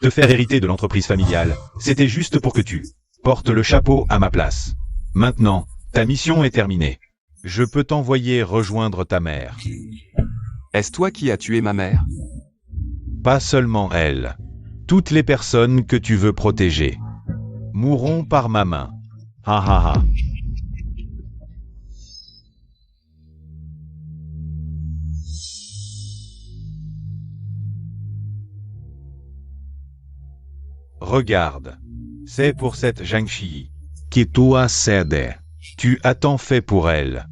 Te faire hériter de l'entreprise familiale, c'était juste pour que tu portes le chapeau à ma place. Maintenant, ta mission est terminée. Je peux t'envoyer rejoindre ta mère. Est-ce toi qui as tué ma mère? Pas seulement elle. Toutes les personnes que tu veux protéger mourront par ma main. Ha ha ha. Regarde. C'est pour cette Zhang Shi qui toi cède. Tu as tant fait pour elle.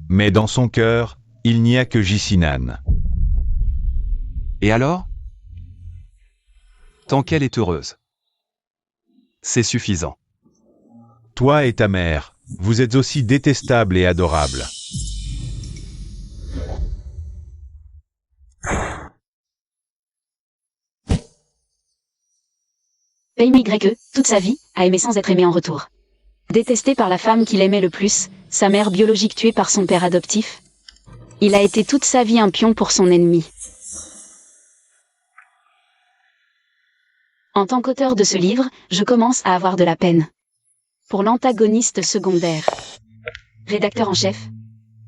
Mais dans son cœur, il n'y a que Jicinan. Et alors? Tant qu'elle est heureuse. C'est suffisant. Toi et ta mère, vous êtes aussi détestables et adorables. PMYE, toute sa vie, a aimé sans être aimé en retour. Détesté par la femme qu'il aimait le plus, sa mère biologique tuée par son père adoptif. Il a été toute sa vie un pion pour son ennemi. En tant qu'auteur de ce livre, je commence à avoir de la peine. Pour l'antagoniste secondaire. Rédacteur en chef.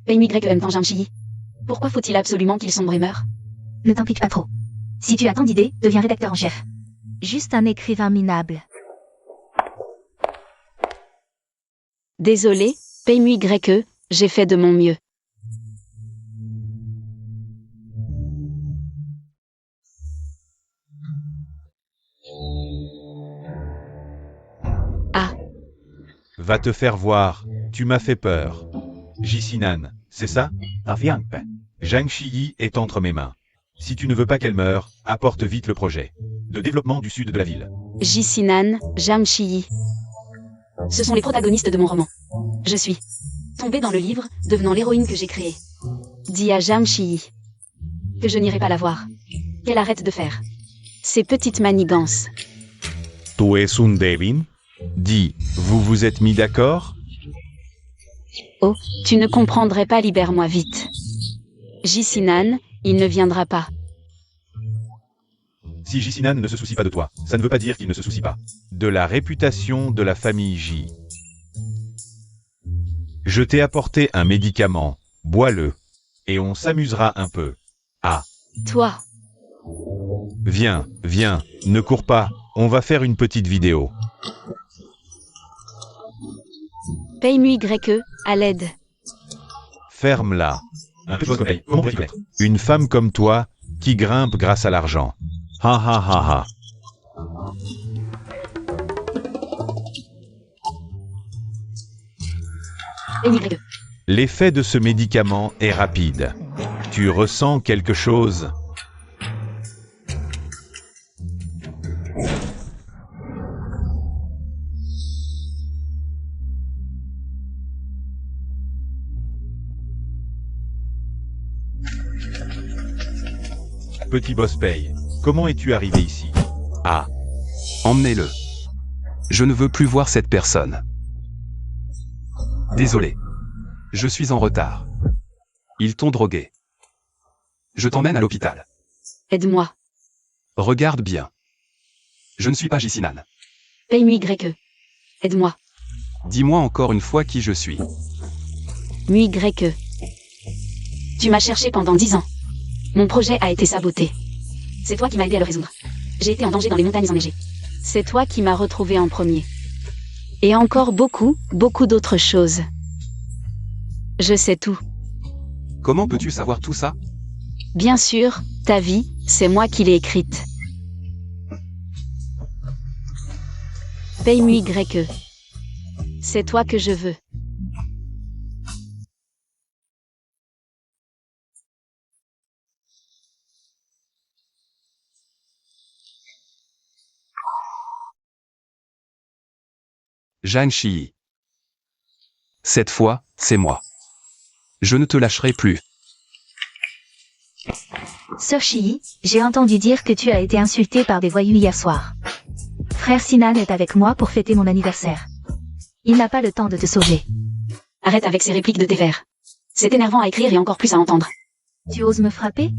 PMYE Tangent Chi. Pourquoi faut-il absolument qu'il sombre et meure? Ne t'implique pas trop. Si tu as tant d'idées, deviens rédacteur en chef. Juste un écrivain minable. Désolé, PMYE, j'ai fait de mon mieux. Ah. Va te faire voir, tu m'as fait peur. Jicinan, c'est ça? Zhang Shi est entre mes mains. Si tu ne veux pas qu'elle meure, apporte vite le projet de développement du sud de la ville. Jicinan, Zhang Shi. Ce sont les protagonistes de mon roman. Je suis tombée dans le livre, devenant l'héroïne que j'ai créée. Dis à Zhang Shi que je n'irai pas la voir. Qu'elle arrête de faire ces petites manigances. Tu es un Devin? Dis, vous vous êtes mis d'accord? Oh, tu ne comprendrais pas, libère-moi vite. Jicinan, il ne viendra pas. Si Jicinan ne se soucie pas de toi, ça ne veut pas dire qu'il ne se soucie pas de la réputation de la famille J. Je t'ai apporté un médicament, bois-le, et on s'amusera un peu. Ah. Toi. Viens, viens, ne cours pas, on va faire une petite vidéo. PMYE, à l'aide. Ferme-la. Une femme comme toi, qui grimpe grâce à l'argent. Ha ha ha ha. PMYE. L'effet de ce médicament est rapide. Tu ressens quelque chose? Petit boss paye. Comment es-tu arrivé ici? Ah. Emmenez-le. Je ne veux plus voir cette personne. Désolé. Je suis en retard. Ils t'ont drogué. Je t'emmène à l'hôpital. Aide-moi. Regarde bien. Je ne suis pas Jicinan. PMYE. Aide-moi. Dis-moi encore une fois qui je suis. MYE. Tu m'as cherché pendant 10 ans. Mon projet a été saboté. C'est toi qui m'as aidé à le résoudre. J'ai été en danger dans les montagnes enneigées. C'est toi qui m'as retrouvé en premier. Et encore beaucoup, beaucoup d'autres choses. Je sais tout. Comment peux-tu savoir tout ça? Bien sûr, ta vie, c'est moi qui l'ai écrite. PMYE. C'est toi que je veux. Zhang Shi. Cette fois, c'est moi. Je ne te lâcherai plus. Sœur Shi, j'ai entendu dire que tu as été insulté par des voyous hier soir. Frère Sinan est avec moi pour fêter mon anniversaire. Il n'a pas le temps de te sauver. Arrête avec ces répliques de tes vers. C'est énervant à écrire et encore plus à entendre. Tu oses me frapper?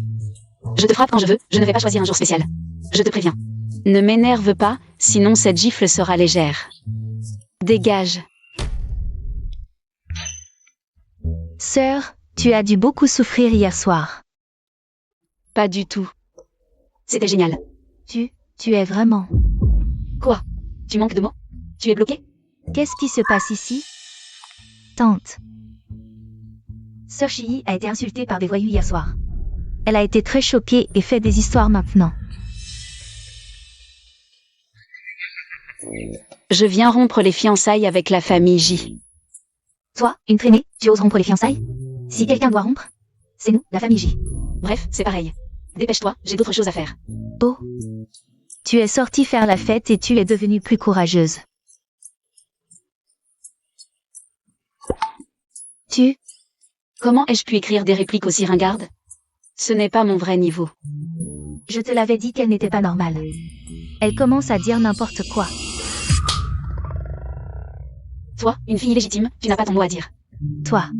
Je te frappe quand je veux, je ne vais pas choisir un jour spécial. Je te préviens. Ne m'énerve pas, sinon cette gifle sera légère. Dégage. Sœur, tu as dû beaucoup souffrir hier soir. Pas du tout. C'était génial. Tu es vraiment... Quoi? Tu manques de mots? Tu es bloqué? Qu'est-ce qui se passe ici? Tante. Sœur Chii a été insultée par des voyous hier soir. Elle a été très choquée et fait des histoires maintenant. Je viens rompre les fiançailles avec la famille J. Toi, une traînée, tu oses rompre les fiançailles? Si quelqu'un doit rompre, c'est nous, la famille J. Bref, c'est pareil. Dépêche-toi, j'ai d'autres choses à faire. Oh. Tu es sortie faire la fête et tu es devenue plus courageuse. Comment ai-je pu écrire des répliques aussi ringardes? Ce n'est pas mon vrai niveau. Je te l'avais dit qu'elle n'était pas normale. Elle commence à dire n'importe quoi. Toi, une fille illégitime, tu n'as pas ton mot à dire. Toi.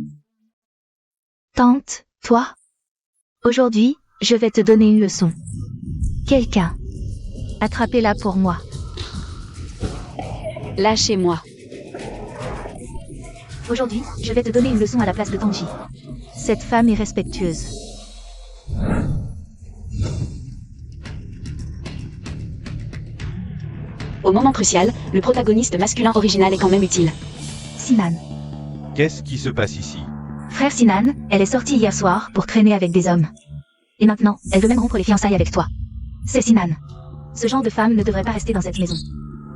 Tante, toi. Aujourd'hui, je vais te donner une leçon. Quelqu'un. Attrapez-la pour moi. Lâchez-moi. Aujourd'hui, je vais te donner une leçon à la place de Tanji. Cette femme est respectueuse. Au moment crucial, le protagoniste masculin original est quand même utile. Sinan. Qu'est-ce qui se passe ici? Frère Sinan, elle est sortie hier soir pour traîner avec des hommes. Et maintenant, elle veut même rompre les fiançailles avec toi. C'est Sinan. Ce genre de femme ne devrait pas rester dans cette maison.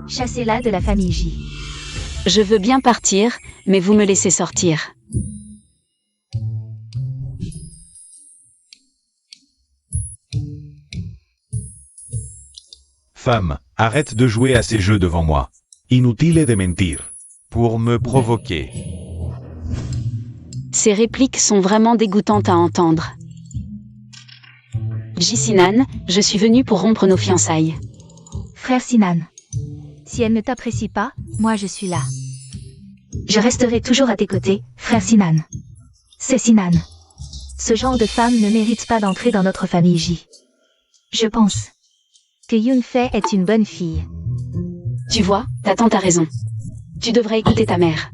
Chassez-la de la famille J. Je veux bien partir, mais vous me laissez sortir. Femme, arrête de jouer à ces jeux devant moi. Inutile de mentir. Pour me provoquer. Ces répliques sont vraiment dégoûtantes à entendre. Jisinan, je suis venue pour rompre nos fiançailles. Frère Sinan. Si elle ne t'apprécie pas, moi je suis là. Je resterai toujours à tes côtés, frère Sinan. C'est Sinan. Ce genre de femme ne mérite pas d'entrer dans notre famille J. Je pense que Yunfei est une bonne fille. Tu vois, ta tante a raison. Tu devrais écouter ta mère.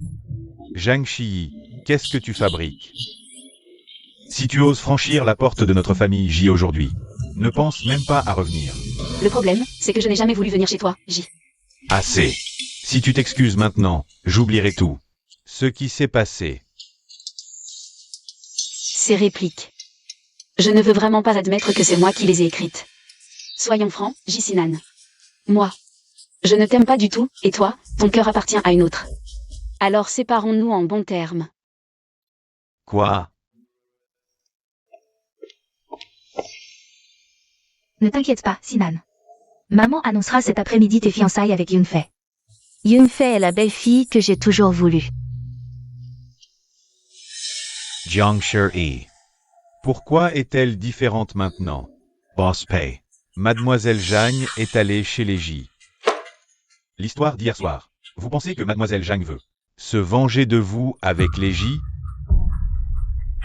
Zhang Shi, qu'est-ce que tu fabriques? Si tu oses franchir la porte de notre famille J aujourd'hui, ne pense même pas à revenir. Le problème, c'est que je n'ai jamais voulu venir chez toi, J. Assez. Si tu t'excuses maintenant, j'oublierai tout. Ce qui s'est passé. Ces répliques. Je ne veux vraiment pas admettre que c'est moi qui les ai écrites. Soyons francs, Jisinan. Moi. Je ne t'aime pas du tout, et toi, ton cœur appartient à une autre. Alors séparons-nous en bons termes. Quoi? Ne t'inquiète pas, Sinan. Maman annoncera cet après-midi tes fiançailles avec Yunfei. Yunfei est la belle fille que j'ai toujours voulu. Jiang Shi. Pourquoi est-elle différente maintenant? Boss Pei. Mademoiselle Zhang est allée chez les J. L'histoire d'hier soir. Vous pensez que Mademoiselle Zhang veut se venger de vous avec les J?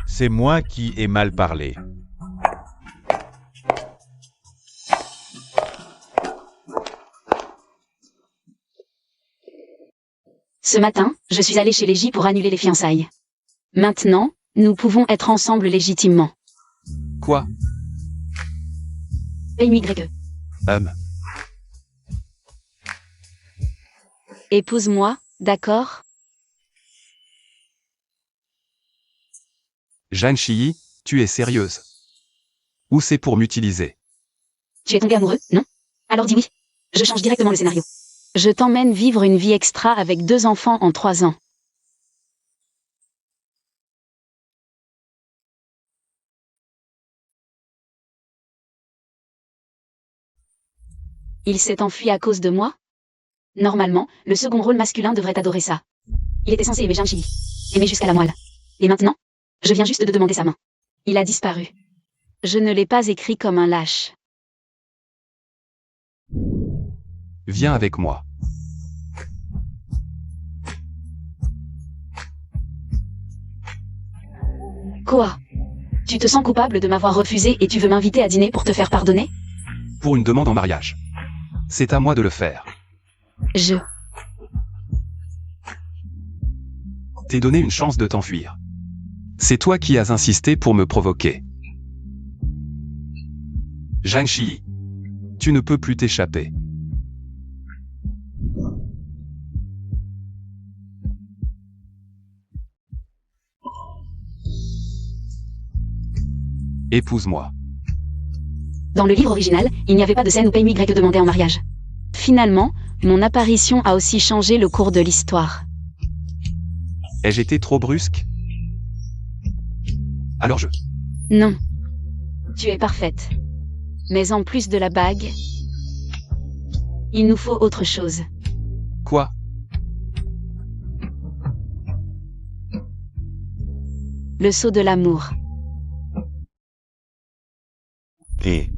C'est moi qui ai mal parlé. Ce matin, je suis allée chez les J pour annuler les fiançailles. Maintenant, nous pouvons être ensemble légitimement. Quoi? PYE. Épouse-moi, d'accord? Zhang Shi, tu es sérieuse? Ou c'est pour m'utiliser? Tu es tombé amoureux, non? Alors dis oui. Je change directement le scénario. Je t'emmène vivre une vie extra avec 2 enfants en 3 ans. Il s'est enfui à cause de moi? Normalement, le second rôle masculin devrait adorer ça. Il était censé aimer Zhang Shi. Aimer jusqu'à la moelle. Et maintenant? Je viens juste de demander sa main. Il a disparu. Je ne l'ai pas écrit comme un lâche. Viens avec moi. Quoi? Tu te sens coupable de m'avoir refusé et tu veux m'inviter à dîner pour te faire pardonner? Pour une demande en mariage. C'est à moi de le faire. T'ai donné une chance de t'enfuir. C'est toi qui as insisté pour me provoquer. Zhang Shi, tu ne peux plus t'échapper. Épouse-moi. Dans le livre original, il n'y avait pas de scène où Pei Mui Grec demandait en mariage. Finalement, mon apparition a aussi changé le cours de l'histoire. Ai-je été trop brusque? Alors je... Non. Tu es parfaite. Mais en plus de la bague, il nous faut autre chose. Quoi? Le sceau de l'amour. Et...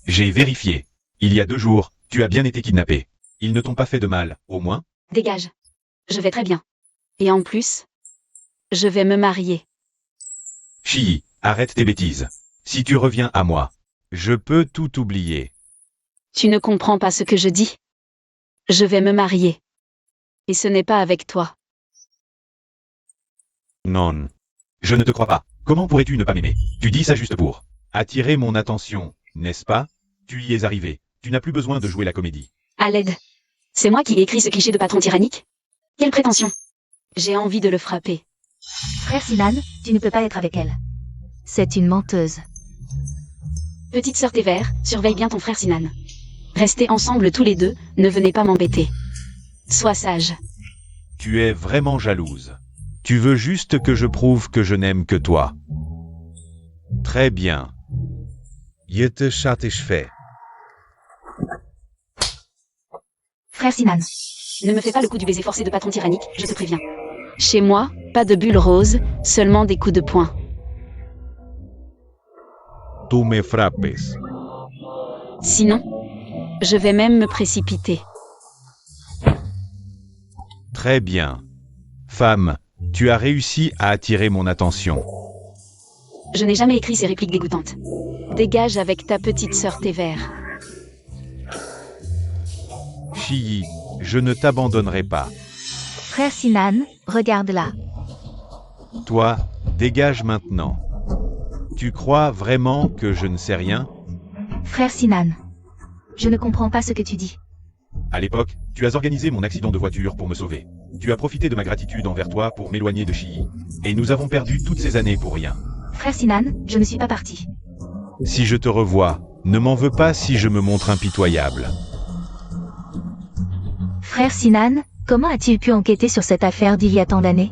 J'ai vérifié. Il y a 2 jours, tu as bien été kidnappé. Ils ne t'ont pas fait de mal, au moins? Dégage. Je vais très bien. Et en plus, je vais me marier. Shi, arrête tes bêtises. Si tu reviens à moi, je peux tout oublier. Tu ne comprends pas ce que je dis. Je vais me marier. Et ce n'est pas avec toi. Non. Je ne te crois pas. Comment pourrais-tu ne pas m'aimer? Tu dis ça juste pour attirer mon attention, n'est-ce pas? Tu y es arrivé. Tu n'as plus besoin de jouer la comédie. À l'aide. C'est moi qui ai écrit ce cliché de patron tyrannique? Quelle prétention! J'ai envie de le frapper. Frère Sinan, tu ne peux pas être avec elle. C'est une menteuse. Petite sœur Tévère, surveille bien ton frère Sinan. Restez ensemble tous les deux, ne venez pas m'embêter. Sois sage. Tu es vraiment jalouse. Tu veux juste que je prouve que je n'aime que toi. Très bien. Je te satisfais. Frère Sinan. Ne me fais pas le coup du baiser forcé de patron tyrannique, je te préviens. Chez moi, pas de bulles roses, seulement des coups de poing. Tu me frappes. Sinon, je vais même me précipiter. Très bien. Femme, tu as réussi à attirer mon attention. Je n'ai jamais écrit ces répliques dégoûtantes. Dégage avec ta petite sœur Tévère. Shi, je ne t'abandonnerai pas. Frère Sinan, regarde-la. Toi, dégage maintenant. Tu crois vraiment que je ne sais rien? Frère Sinan. Je ne comprends pas ce que tu dis. À l'époque, tu as organisé mon accident de voiture pour me sauver. Tu as profité de ma gratitude envers toi pour m'éloigner de Shi. Et nous avons perdu toutes ces années pour rien. Frère Sinan, je ne suis pas parti. Si je te revois, ne m'en veux pas si je me montre impitoyable. Frère Sinan, comment as-tu pu enquêter sur cette affaire d'il y a tant d'années?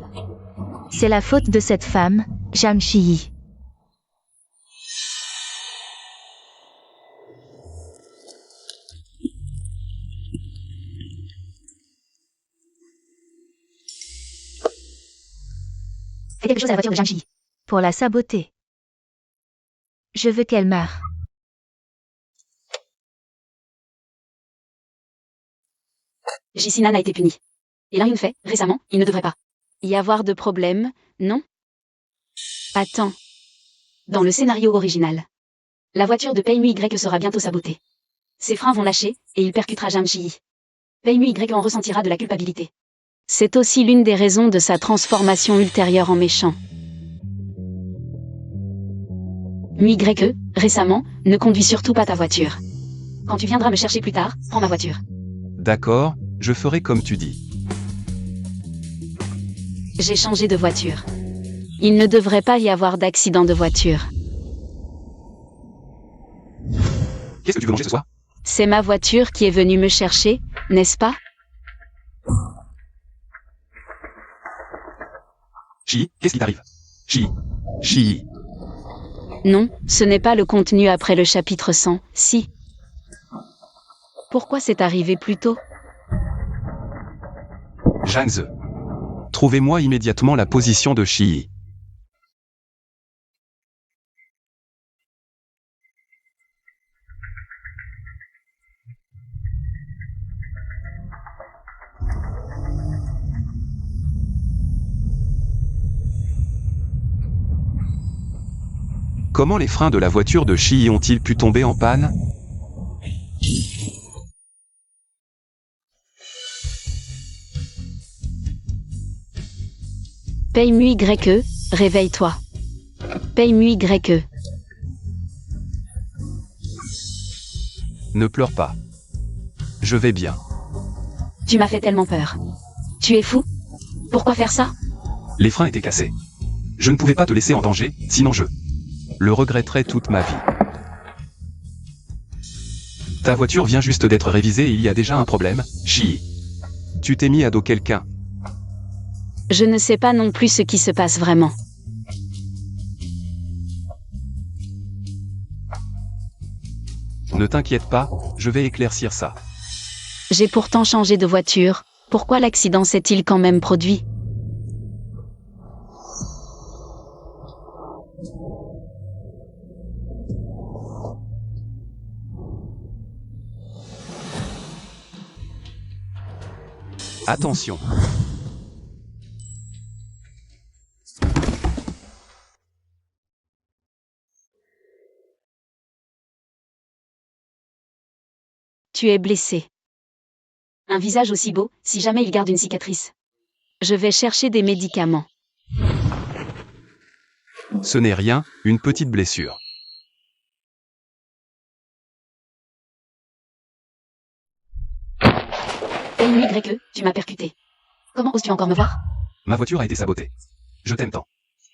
C'est la faute de cette femme, Zhang Shi. Fais quelque chose à la voiture de Zhang Shi. Pour la saboter. Je veux qu'elle meure. Jisinan a été puni. Il a rien fait, récemment, il ne devrait pas y avoir de problème, non? Attends. Dans le scénario original, la voiture de Pei Mui Y sera bientôt sabotée. Ses freins vont lâcher, et il percutera Zhang Shi. Pei Mui Y en ressentira de la culpabilité. C'est aussi l'une des raisons de sa transformation ultérieure en méchant. Mui Y, récemment, ne conduis surtout pas ta voiture. Quand tu viendras me chercher plus tard, prends ma voiture. D'accord, je ferai comme tu dis. J'ai changé de voiture. Il ne devrait pas y avoir d'accident de voiture. Qu'est-ce que tu veux manger ce soir? C'est ma voiture qui est venue me chercher, n'est-ce pas? Shi, qu'est-ce qui t'arrive? Shi. Non, ce n'est pas le contenu après le chapitre 100, si. Pourquoi c'est arrivé plus tôt? Zhang Ze. Trouvez-moi immédiatement la position de Shi. Comment les freins de la voiture de Shi ont-ils pu tomber en panne? Paye-moi réveille-toi. Paye-moi. Ne pleure pas. Je vais bien. Tu m'as fait tellement peur. Tu es fou? Pourquoi faire ça? Les freins étaient cassés. Je ne pouvais pas te laisser en danger, sinon je le regretterais toute ma vie. Ta voiture vient juste d'être révisée et il y a déjà un problème, Shi. Tu t'es mis à dos quelqu'un. Je ne sais pas non plus ce qui se passe vraiment. Ne t'inquiète pas, je vais éclaircir ça. J'ai pourtant changé de voiture. Pourquoi l'accident s'est-il quand même produit? Attention. Tu es blessé. Un visage aussi beau, si jamais il garde une cicatrice. Je vais chercher des médicaments. Ce n'est rien, une petite blessure. Paye-moi, tu m'as percuté. Comment oses-tu encore me voir? Ma voiture a été sabotée. Je t'aime tant.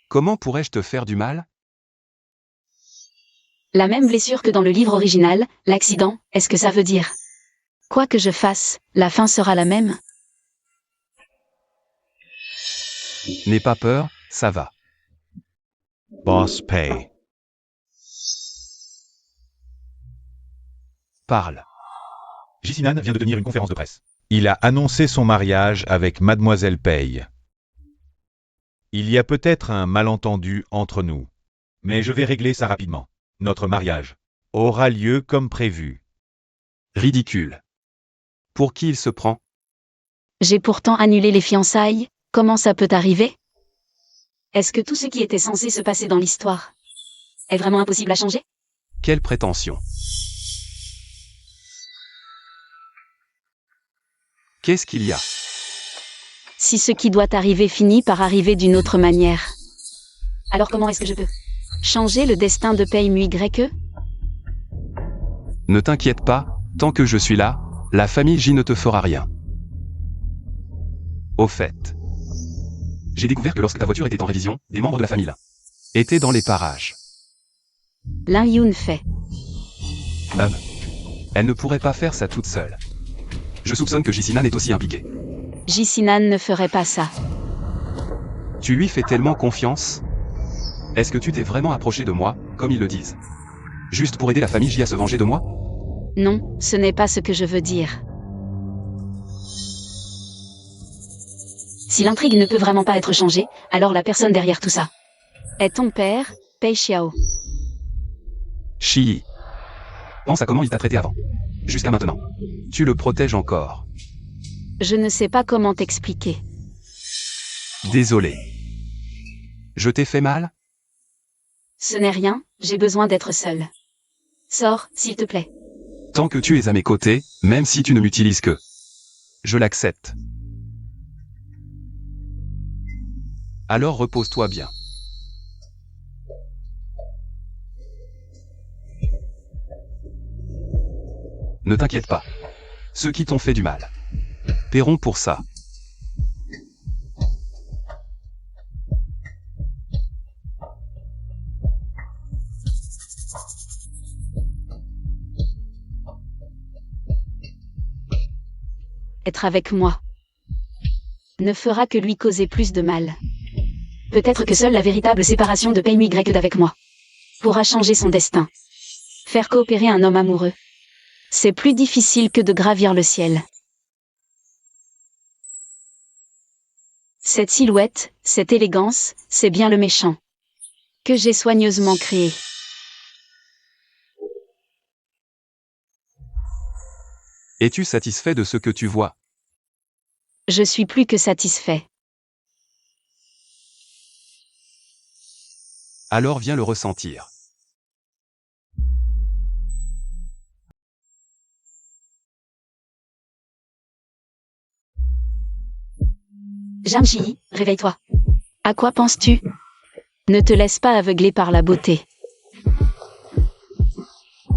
Comment pourrais-je te faire du mal? La même blessure que dans le livre original, l'accident, est-ce que ça veut dire? Quoi que je fasse, la fin sera la même? N'aie pas peur, ça va. Boss Pay. Parle. Jicinan vient de tenir une conférence de presse. Il a annoncé son mariage avec Mademoiselle Pay. Il y a peut-être un malentendu entre nous. Mais je vais régler ça rapidement. Notre mariage aura lieu comme prévu. Ridicule. Pour qui il se prend? J'ai pourtant annulé les fiançailles, comment ça peut arriver? Est-ce que tout ce qui était censé se passer dans l'histoire est vraiment impossible à changer? Quelle prétention. Qu'est-ce qu'il y a? Si ce qui doit arriver finit par arriver d'une autre manière, alors comment est-ce que je peux changer le destin de Paye-moi? Ne t'inquiète pas, tant que je suis là, la famille J ne te fera rien. Au fait, j'ai découvert que lorsque ta voiture était en révision, des membres de la famille là étaient dans les parages. Lin Yun fait. Elle ne pourrait pas faire ça toute seule. Je soupçonne que Jicinan est aussi impliqué. Jicinan ne ferait pas ça. Tu lui fais tellement confiance? Est-ce que tu t'es vraiment approché de moi, comme ils le disent? Juste pour aider la famille J à se venger de moi? Non, ce n'est pas ce que je veux dire. Si l'intrigue ne peut vraiment pas être changée, alors la personne derrière tout ça est ton père, Pei Xiao. Shi. Pense à comment il t'a traité avant. Jusqu'à maintenant. Tu le protèges encore. Je ne sais pas comment t'expliquer. Désolé. Je t'ai fait mal? Ce n'est rien, j'ai besoin d'être seule. Sors, s'il te plaît. Tant que tu es à mes côtés, même si tu ne m'utilises que. Je l'accepte. Alors repose-toi bien. Ne t'inquiète pas. Ceux qui t'ont fait du mal paieront pour ça. Être avec moi ne fera que lui causer plus de mal. Peut-être que seule la véritable séparation de Paye-moi d'avec moi pourra changer son destin. Faire coopérer un homme amoureux, c'est plus difficile que de gravir le ciel. Cette silhouette, cette élégance, c'est bien le méchant que j'ai soigneusement créé. Es-tu satisfait de ce que tu vois? Je suis plus que satisfait. Alors viens le ressentir. Jamshi, réveille-toi. À quoi penses-tu? Ne te laisse pas aveugler par la beauté.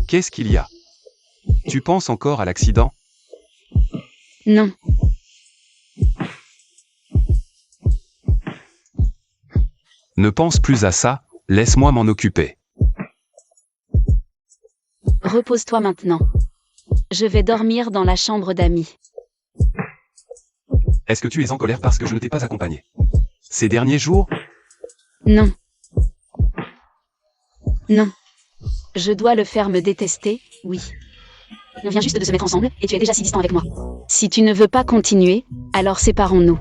Qu'est-ce qu'il y a? Tu penses encore à l'accident? Non. Ne pense plus à ça, laisse-moi m'en occuper. Repose-toi maintenant. Je vais dormir dans la chambre d'amis. Est-ce que tu es en colère parce que je ne t'ai pas accompagné? Ces derniers jours? Non. Non. Je dois le faire me détester, oui. On vient juste de se mettre ensemble, et tu es déjà si distant avec moi. Si tu ne veux pas continuer, alors séparons-nous.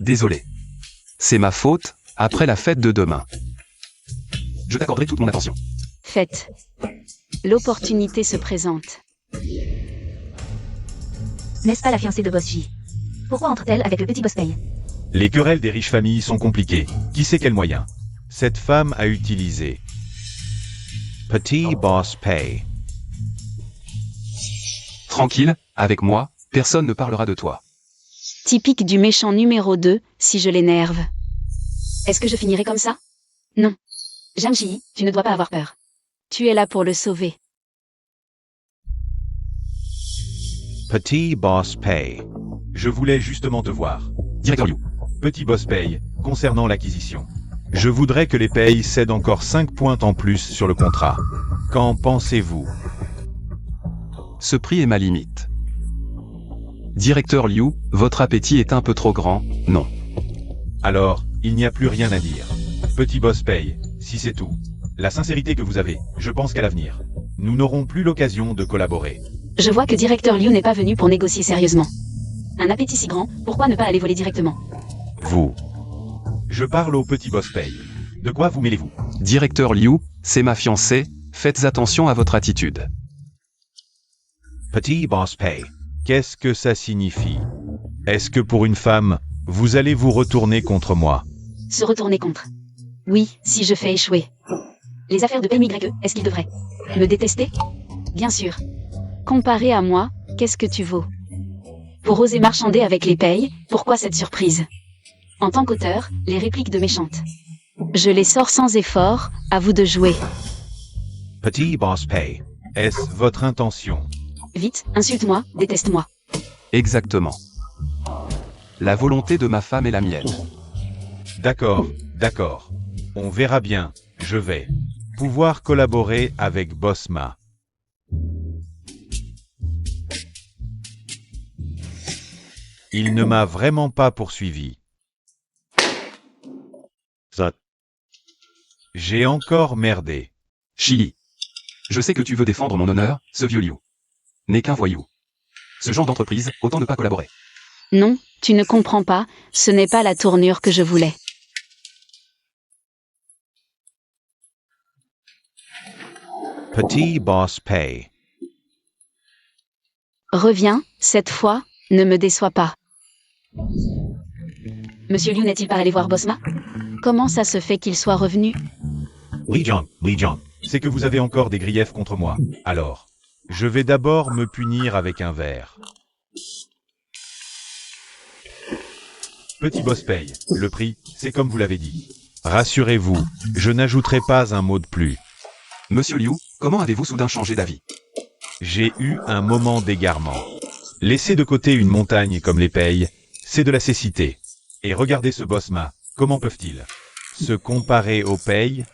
Désolé. C'est ma faute, après la fête de demain. Je t'accorderai toute mon attention. Faites. L'opportunité se présente. N'est-ce pas la fiancée de Boss J? Pourquoi entre-t-elle avec le petit Boss Pay? Les querelles des riches familles sont compliquées. Qui sait quel moyen cette femme a utilisé? Petit Boss Pay. Tranquille, avec moi, personne ne parlera de toi. Typique du méchant numéro 2, si je l'énerve. Est-ce que je finirai comme ça? Non. Jamshi, tu ne dois pas avoir peur. Tu es là pour le sauver. Petit Boss Pay. Je voulais justement te voir. Directeur Liu. Petit Boss Pay, concernant l'acquisition. Je voudrais que les payes cèdent encore 5 points en plus sur le contrat. Qu'en pensez-vous? Ce prix est ma limite. Directeur Liu, votre appétit est un peu trop grand, non. Alors, il n'y a plus rien à dire. Petit Boss Pay, si c'est tout. La sincérité que vous avez, je pense qu'à l'avenir, nous n'aurons plus l'occasion de collaborer. Je vois que Directeur Liu n'est pas venu pour négocier sérieusement. Un appétit si grand, pourquoi ne pas aller voler directement? Vous. Je parle au Petit Boss Pay. De quoi vous mêlez-vous? Directeur Liu, c'est ma fiancée, faites attention à votre attitude. Petit Boss Pay. Qu'est-ce que ça signifie? Est-ce que pour une femme, vous allez vous retourner contre moi? Se retourner contre. Oui, si je fais échouer. Les affaires de PMYE, est-ce qu'il devrait me détester? Bien sûr. Comparé à moi, qu'est-ce que tu vaux? Pour oser marchander avec les payes, pourquoi cette surprise? En tant qu'auteur, les répliques de méchantes. Je les sors sans effort, à vous de jouer. Petit Boss Pay. Est-ce votre intention? Vite, insulte-moi, déteste-moi. Exactement. La volonté de ma femme est la mienne. D'accord, d'accord. On verra bien, je vais pouvoir collaborer avec Bossma. Il ne m'a vraiment pas poursuivi. J'ai encore merdé. Chili. Je sais que tu veux défendre mon honneur, ce vieux Liu n'est qu'un voyou. Ce genre d'entreprise, autant ne pas collaborer. Non, tu ne comprends pas, ce n'est pas la tournure que je voulais. Petit Boss Pay. Reviens, cette fois, ne me déçois pas. Monsieur Liu n'est-il pas allé voir Bossma? Comment ça se fait qu'il soit revenu? Oui John. C'est que vous avez encore des griefs contre moi. Alors, je vais d'abord me punir avec un verre. Petit Boss Pay, le prix, c'est comme vous l'avez dit. Rassurez-vous, je n'ajouterai pas un mot de plus. Monsieur Liu, comment avez-vous soudain changé d'avis? J'ai eu un moment d'égarement. Laisser de côté une montagne comme les payes, c'est de la cécité. Et regardez ce Bossma, comment peuvent-ils se comparer aux payes?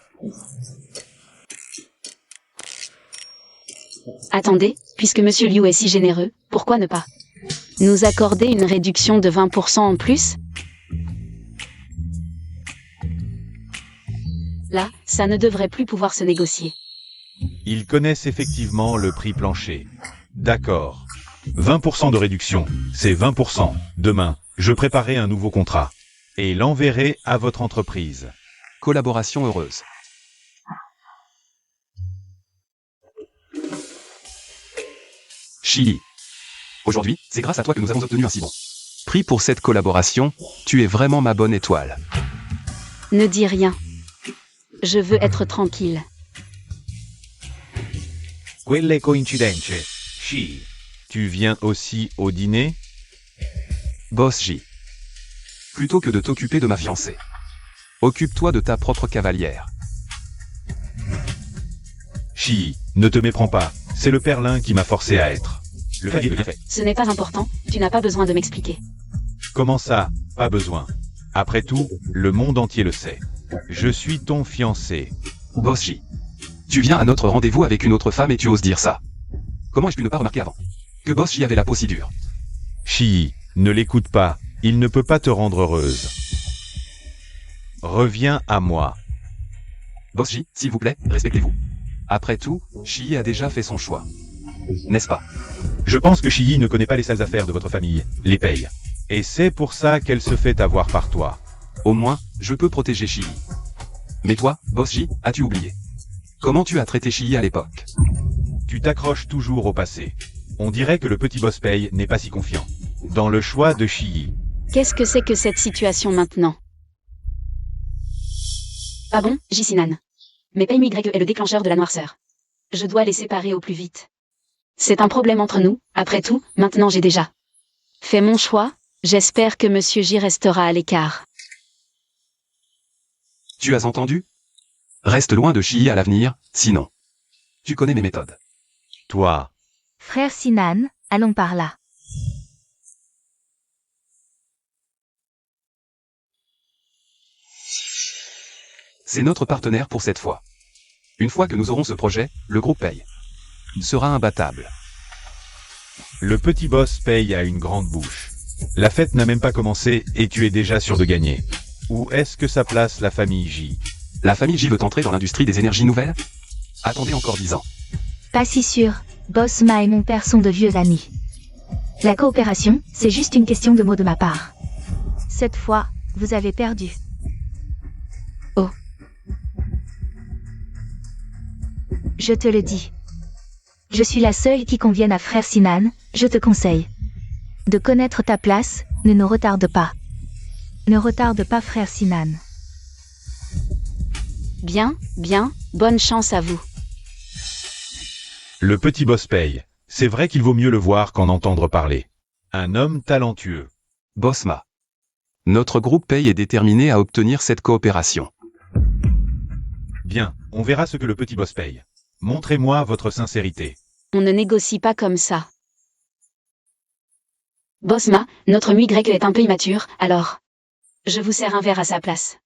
Attendez, puisque Monsieur Liu est si généreux, pourquoi ne pas nous accorder une réduction de 20% en plus? Là, ça ne devrait plus pouvoir se négocier. Ils connaissent effectivement le prix plancher. D'accord. 20% de réduction, c'est 20%. Demain, je préparerai un nouveau contrat. Et l'enverrai à votre entreprise. Collaboration heureuse. Chili. Aujourd'hui, c'est grâce à toi que nous avons obtenu un si bon prix pour cette collaboration, tu es vraiment ma bonne étoile. Ne dis rien. Je veux être tranquille. Quelle coincidenze. Chi. Tu viens aussi au dîner? Boss J. Plutôt que de t'occuper de ma fiancée, occupe-toi de ta propre cavalière. Chii, ne te méprends pas, c'est le Perlin qui m'a forcé à être. Le fait est bien fait. Ce n'est pas important, tu n'as pas besoin de m'expliquer. Comment ça, pas besoin. Après tout, le monde entier le sait. Je suis ton fiancé. Boss J. Tu viens à notre rendez-vous avec une autre femme et tu oses dire ça. Comment ai-je pu ne pas remarquer avant que Boss J avait la peau si dure? Chii, ne l'écoute pas, il ne peut pas te rendre heureuse. Reviens à moi. Boss J, s'il vous plaît, respectez-vous. Après tout, Chii a déjà fait son choix. N'est-ce pas? Je pense que Chii ne connaît pas les sales affaires de votre famille, les paye. Et c'est pour ça qu'elle se fait avoir par toi. Au moins, je peux protéger Chii. Mais toi, Boss J, as-tu oublié comment tu as traité Chii à l'époque? Tu t'accroches toujours au passé. On dirait que le petit boss paye n'est pas si confiant dans le choix de Chii. Qu'est-ce que c'est que cette situation maintenant? Ah bon, Jisinan. Mais PY est le déclencheur de la noirceur. Je dois les séparer au plus vite. C'est un problème entre nous, après tout, maintenant j'ai déjà fait mon choix, j'espère que Monsieur J restera à l'écart. Tu as entendu? Reste loin de Chii à l'avenir, sinon. Tu connais mes méthodes. Toi, Frère Sinan, allons par là. C'est notre partenaire pour cette fois. Une fois que nous aurons ce projet, le groupe paye. Sera imbattable. le petit boss paye a une grande bouche. La fête n'a même pas commencé et tu es déjà sûr de gagner. Où est-ce que ça place la famille J? La famille J veut entrer dans l'industrie des énergies nouvelles? Attendez encore 10 ans. Pas si sûr, Boss Ma et mon père sont de vieux amis. La coopération, c'est juste une question de mots de ma part. Cette fois, vous avez perdu. Oh. Je te le dis. Je suis la seule qui convienne à Frère Sinan, je te conseille de connaître ta place, ne nous retarde pas. Ne retarde pas Frère Sinan. Bien, bien, bonne chance à vous. Le petit boss paye. C'est vrai qu'il vaut mieux le voir qu'en entendre parler. Un homme talentueux. Boss Ma. Notre groupe paye est déterminé à obtenir cette coopération. Bien, on verra ce que le petit boss paye. Montrez-moi votre sincérité. On ne négocie pas comme ça. Bosma, notre MY est un peu immature, alors je vous sers un verre à sa place.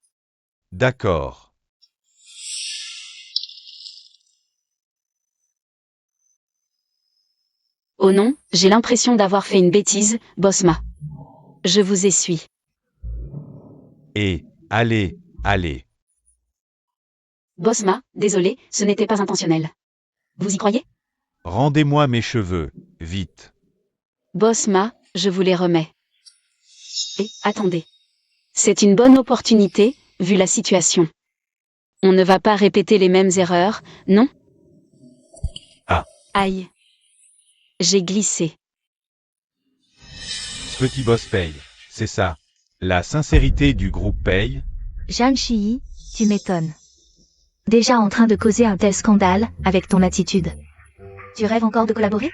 D'accord. Oh non, j'ai l'impression d'avoir fait une bêtise, Bosma. Je vous essuie. Et, allez, allez. Bosma, désolé, ce n'était pas intentionnel. Vous y croyez? Rendez-moi mes cheveux, vite. Bosma, je vous les remets. Et, attendez. C'est une bonne opportunité, vu la situation. On ne va pas répéter les mêmes erreurs, non? Ah. Aïe. J'ai glissé. Petit boss paye. C'est ça. La sincérité du groupe paye. Jeanne Chii, tu m'étonnes. Déjà en train de causer un tel scandale, avec ton attitude. Tu rêves encore de collaborer?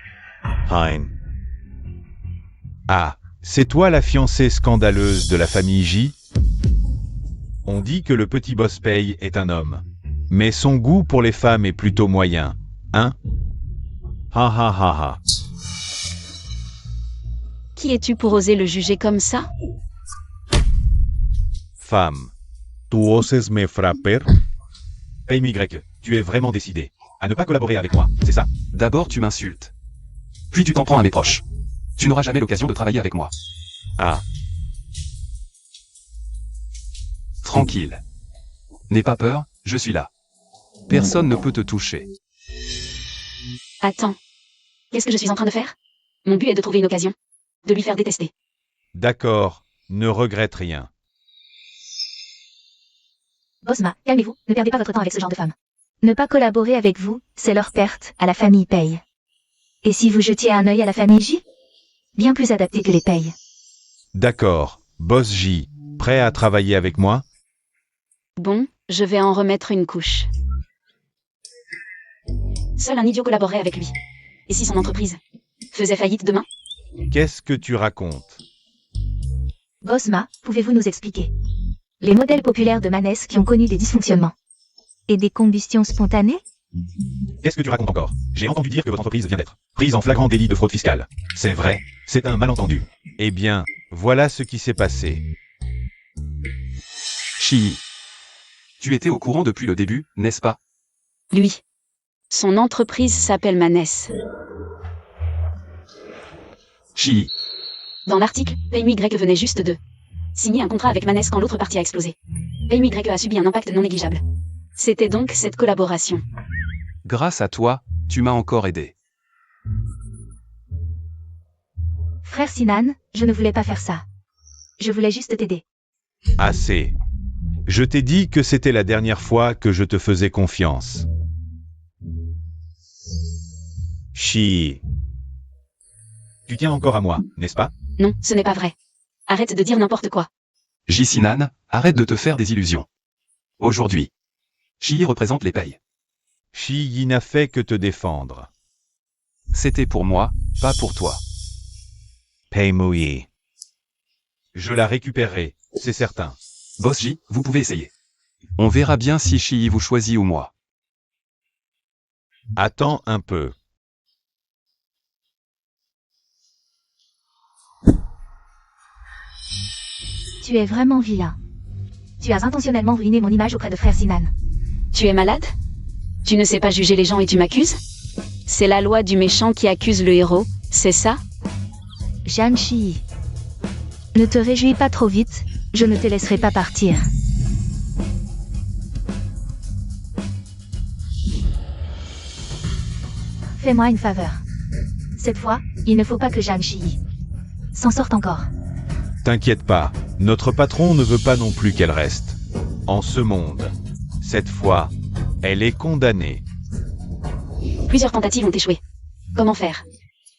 Hein. Ah, c'est toi la fiancée scandaleuse de la famille J? On dit que le petit boss paye est un homme. Mais son goût pour les femmes est plutôt moyen, hein? Ha ha ha ha. Qui es-tu pour oser le juger comme ça? Femme. Tu oses me frapper? PY, tu es vraiment décidé à ne pas collaborer avec moi, c'est ça? D'abord tu m'insultes. Puis tu t'en prends à mes proches. Tu n'auras jamais l'occasion de travailler avec moi. Ah. Tranquille. N'aie pas peur, je suis là. Personne ne peut te toucher. Attends. Qu'est-ce que je suis en train de faire? Mon but est de trouver une occasion. De lui faire détester. D'accord, ne regrette rien. Bosma, calmez-vous, ne perdez pas votre temps avec ce genre de femme. Ne pas collaborer avec vous, c'est leur perte, à la famille paye. Et si vous jetiez un œil à la famille J? Bien plus adapté que les payes. D'accord, boss J, prêt à travailler avec moi? Bon, je vais en remettre une couche. Seul un idiot collaborerait avec lui. Et si son entreprise faisait faillite demain? Qu'est-ce que tu racontes? Bosma, pouvez-vous nous expliquer les modèles populaires de manès qui ont connu des dysfonctionnements et des combustions spontanées? Qu'est-ce que tu racontes encore? J'ai entendu dire que votre entreprise vient d'être prise en flagrant délit de fraude fiscale. C'est vrai, c'est un malentendu. Eh bien, voilà ce qui s'est passé. Shi. Tu étais au courant depuis le début, n'est-ce pas? Lui. Son entreprise s'appelle Manès. Shi. Dans l'article, PMY venait juste de signer un contrat avec Manès quand l'autre partie a explosé. PMY a subi un impact non négligeable. C'était donc cette collaboration. Grâce à toi, tu m'as encore aidé. Frère Sinan, je ne voulais pas faire ça. Je voulais juste t'aider. Assez. Je t'ai dit que c'était la dernière fois que je te faisais confiance. Chi. Tu tiens encore à moi, n'est-ce pas? Non, ce n'est pas vrai. Arrête de dire n'importe quoi. Jisinan, arrête de te faire des illusions. Aujourd'hui, Shi représente les payes. Chi n'a fait que te défendre. C'était pour moi, pas pour toi. Pei Mui. Je la récupérerai, c'est certain. Boss J, vous pouvez essayer. On verra bien si Shi vous choisit ou moi. Attends un peu. Tu es vraiment vilain. Tu as intentionnellement ruiné mon image auprès de Frère Sinan. Tu es malade? Tu ne sais pas juger les gens et tu m'accuses? C'est la loi du méchant qui accuse le héros, c'est ça? Zhang Shi. Ne te réjouis pas trop vite, je ne te laisserai pas partir. Fais-moi une faveur. Cette fois, il ne faut pas que Zhang Shi s'en sorte encore. T'inquiète pas, notre patron ne veut pas non plus qu'elle reste en ce monde. Cette fois, elle est condamnée. Plusieurs tentatives ont échoué. Comment faire?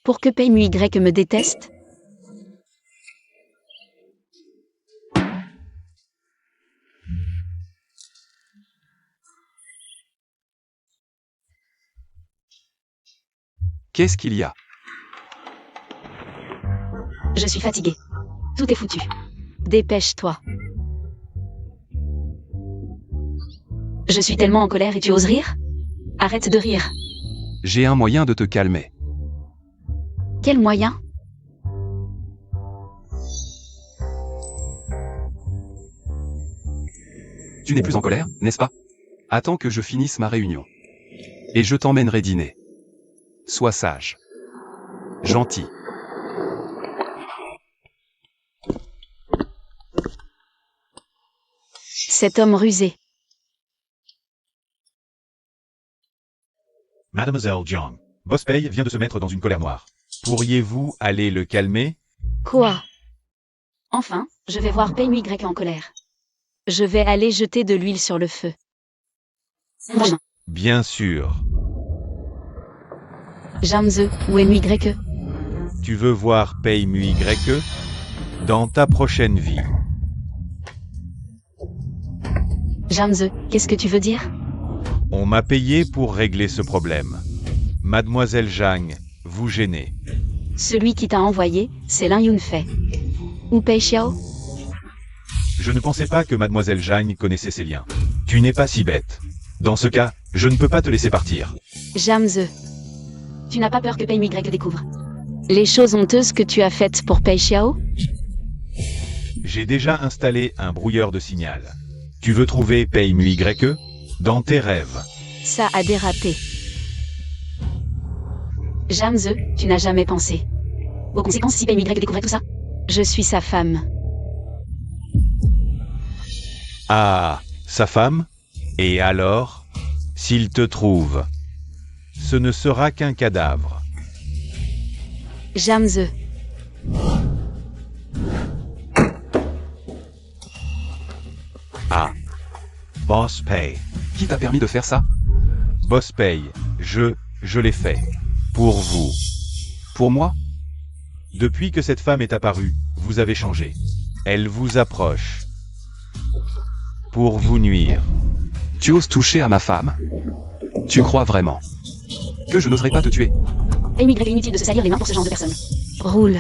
Pour que PMY me déteste? Qu'est-ce qu'il y a? Je suis fatiguée. Tout est foutu. Dépêche-toi. Je suis tellement en colère et tu oses rire? Arrête de rire. J'ai un moyen de te calmer. Quel moyen? Tu n'es plus en colère, n'est-ce pas? Attends que je finisse ma réunion. Et je t'emmènerai dîner. Sois sage. Gentil. Cet homme rusé. Mademoiselle Jiang, Boss Pei vient de se mettre dans une colère noire. Pourriez-vous aller le calmer? Quoi? Enfin, je vais voir PMY en colère. Je vais aller jeter de l'huile sur le feu. Moi. Bien sûr. Jamze, où est MY? Tu veux voir Pei Mui Greke? Dans ta prochaine vie. Jamze, qu'est-ce que tu veux dire? On m'a payé pour régler ce problème. Mademoiselle Zhang, vous gênez. Celui qui t'a envoyé, c'est Lin Yunfei. Ou Pei Xiao? Je ne pensais pas que Mademoiselle Zhang connaissait ces liens. Tu n'es pas si bête. Dans ce cas, je ne peux pas te laisser partir. Jamze. Tu n'as pas peur que Pei MY découvre les choses honteuses que tu as faites pour Pei Xiao? J'ai déjà installé un brouilleur de signal. Tu veux trouver Pei Mui Greke? Dans tes rêves. Ça a dérapé. Jamze, tu n'as jamais pensé aux conséquences si Pei MY découvrait tout ça? Je suis sa femme. Ah, sa femme? Et alors? S'il te trouve, ce ne sera qu'un cadavre. Jamze. Ah. Boss Pei. Qui t'a permis de faire ça? Boss Pei, je l'ai fait. Pour vous. Pour moi? Depuis que cette femme est apparue, vous avez changé. Elle vous approche. Pour vous nuire. Tu oses toucher à ma femme? Tu crois vraiment que je n'oserais pas te tuer? Pei MY, inutile de se salir les mains pour ce genre de personne. Roule.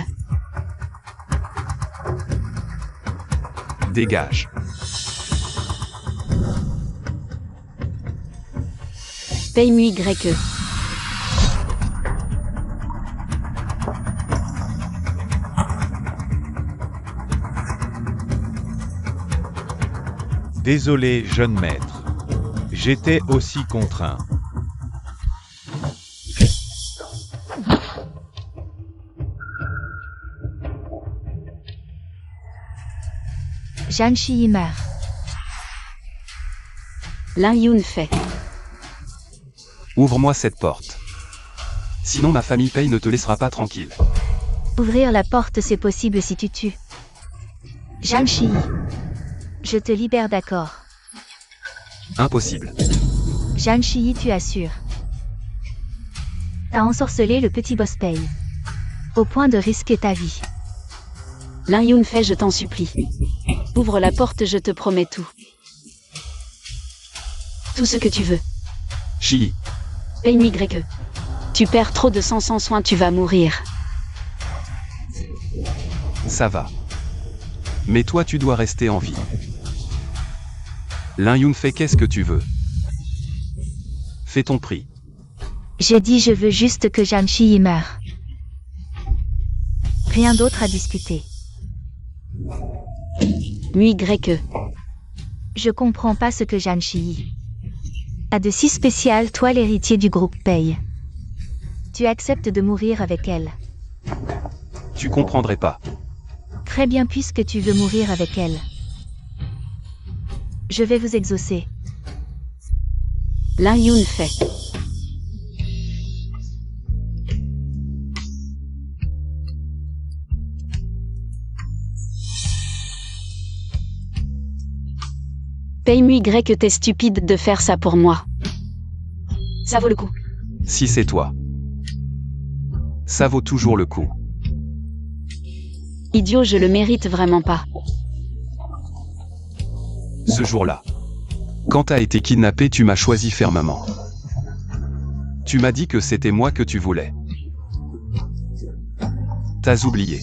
Dégage. Paye-moi YE. Désolé, jeune maître. J'étais aussi contraint. Zhang Shiyi meurt. Lin Yun fait. Ouvre-moi cette porte. Sinon ma famille Pei ne te laissera pas tranquille. Ouvrir la porte, c'est possible si tu tues. Zhang Shiyi. Je te libère, d'accord. Impossible. Zhang Shiyi, tu assures. T'as ensorcelé le petit boss Pei. Au point de risquer ta vie. Lin Yun fait, je t'en supplie. Ouvre la porte, je te promets tout. Tout ce que tu veux. Shiyi. Paye-moi YE. Tu perds trop de sang sans soin, tu vas mourir. Ça va. Mais toi tu dois rester en vie. Lin Yun fait qu'est-ce que tu veux. Fais ton prix. J'ai dit je veux juste que Zhang Shiyi meure. Rien d'autre à discuter. Moi YE. Je comprends pas ce que Zhang Shiyi a de si spécial, toi l'héritier du groupe Pei. Tu acceptes de mourir avec elle. Tu comprendrais pas. Très bien, puisque tu veux mourir avec elle. Je vais vous exaucer. Lin Yun fait. Paye-moi YE, t'es stupide de faire ça pour moi. Ça vaut le coup. Si c'est toi. Ça vaut toujours le coup. Idiot, je le mérite vraiment pas. Ce jour-là. Quand t'as été kidnappé, tu m'as choisi fermement. Tu m'as dit que c'était moi que tu voulais. T'as oublié.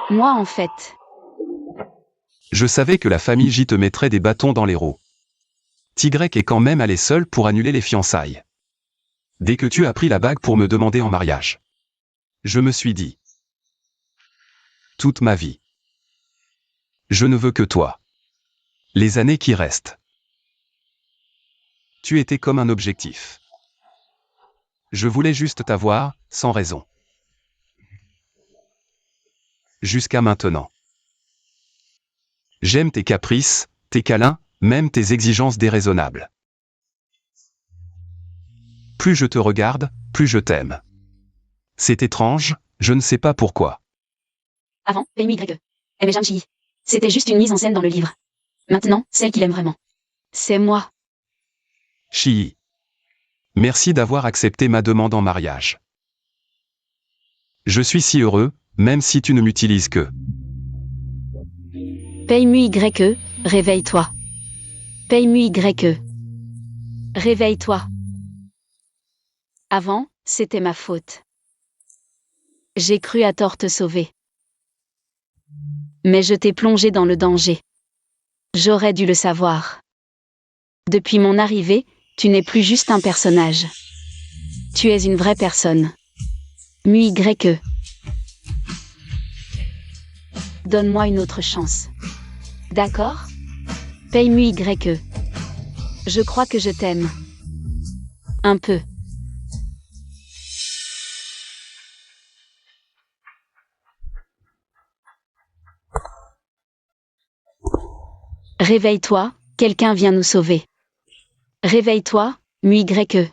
Moi en fait. Je savais que la famille J te mettrait des bâtons dans les roues. Tigrek est quand même allé seul pour annuler les fiançailles. Dès que tu as pris la bague pour me demander en mariage. Je me suis dit. Toute ma vie. Je ne veux que toi. Les années qui restent. Tu étais comme un objectif. Je voulais juste t'avoir, sans raison. Jusqu'à maintenant. J'aime tes caprices, tes câlins, même tes exigences déraisonnables. Plus je te regarde, plus je t'aime. C'est étrange, je ne sais pas pourquoi. Avant, paye-moi YE. Aimait Zhang Shiyi. C'était juste une mise en scène dans le livre. Maintenant, celle qu'il aime vraiment. C'est moi. Shiyi. Merci d'avoir accepté ma demande en mariage. Je suis si heureux, même si tu ne m'utilises que. Paye-moi YE, réveille-toi. Paye-moi YE. Réveille-toi. Avant, c'était ma faute. J'ai cru à tort te sauver. Mais je t'ai plongé dans le danger. J'aurais dû le savoir. Depuis mon arrivée, tu n'es plus juste un personnage. Tu es une vraie personne. Moi YE. Donne-moi une autre chance. D'accord? Paye-moi YE. Je crois que je t'aime. Un peu. Réveille-toi, quelqu'un vient nous sauver. Réveille-toi, moi YE.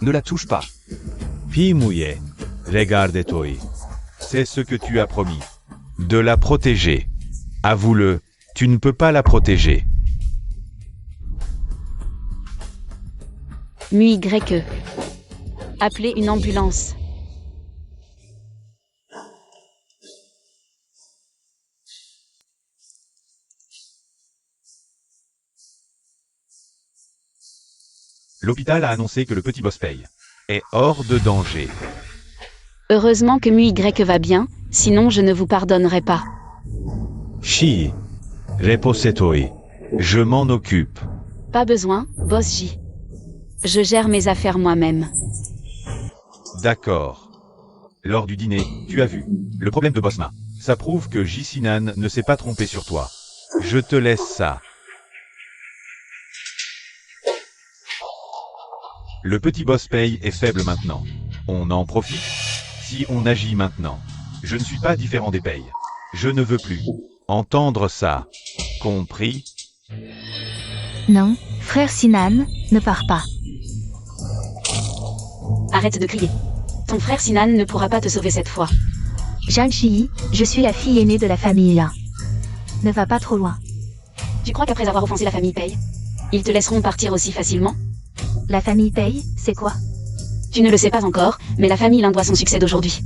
Ne la touche pas. Pimouye, regarde-toi. C'est ce que tu as promis. De la protéger. Avoue-le, tu ne peux pas la protéger. Moi YE. Appelez une ambulance. L'hôpital a annoncé que le petit boss paye est hors de danger. Heureusement que MUY va bien, sinon je ne vous pardonnerai pas. Chi. Reposetoi. Je m'en occupe. Pas besoin, boss J. Je gère mes affaires moi-même. D'accord. Lors du dîner, tu as vu le problème de Bosma. Ça prouve que Jisinan ne s'est pas trompé sur toi. Je te laisse ça. Le petit boss paye est faible maintenant. On en profite. Si on agit maintenant. Je ne suis pas différent des payes. Je ne veux plus entendre ça. Compris? Non, frère Sinan, ne pars pas. Arrête de crier. Ton frère Sinan ne pourra pas te sauver cette fois. Zhang Shi, je suis la fille aînée de la famille Lin. Ne va pas trop loin. Tu crois qu'après avoir offensé la famille Paye, ils te laisseront partir aussi facilement? La famille Paye, c'est quoi? Tu ne le sais pas encore, mais la famille Lin doit son succès d'aujourd'hui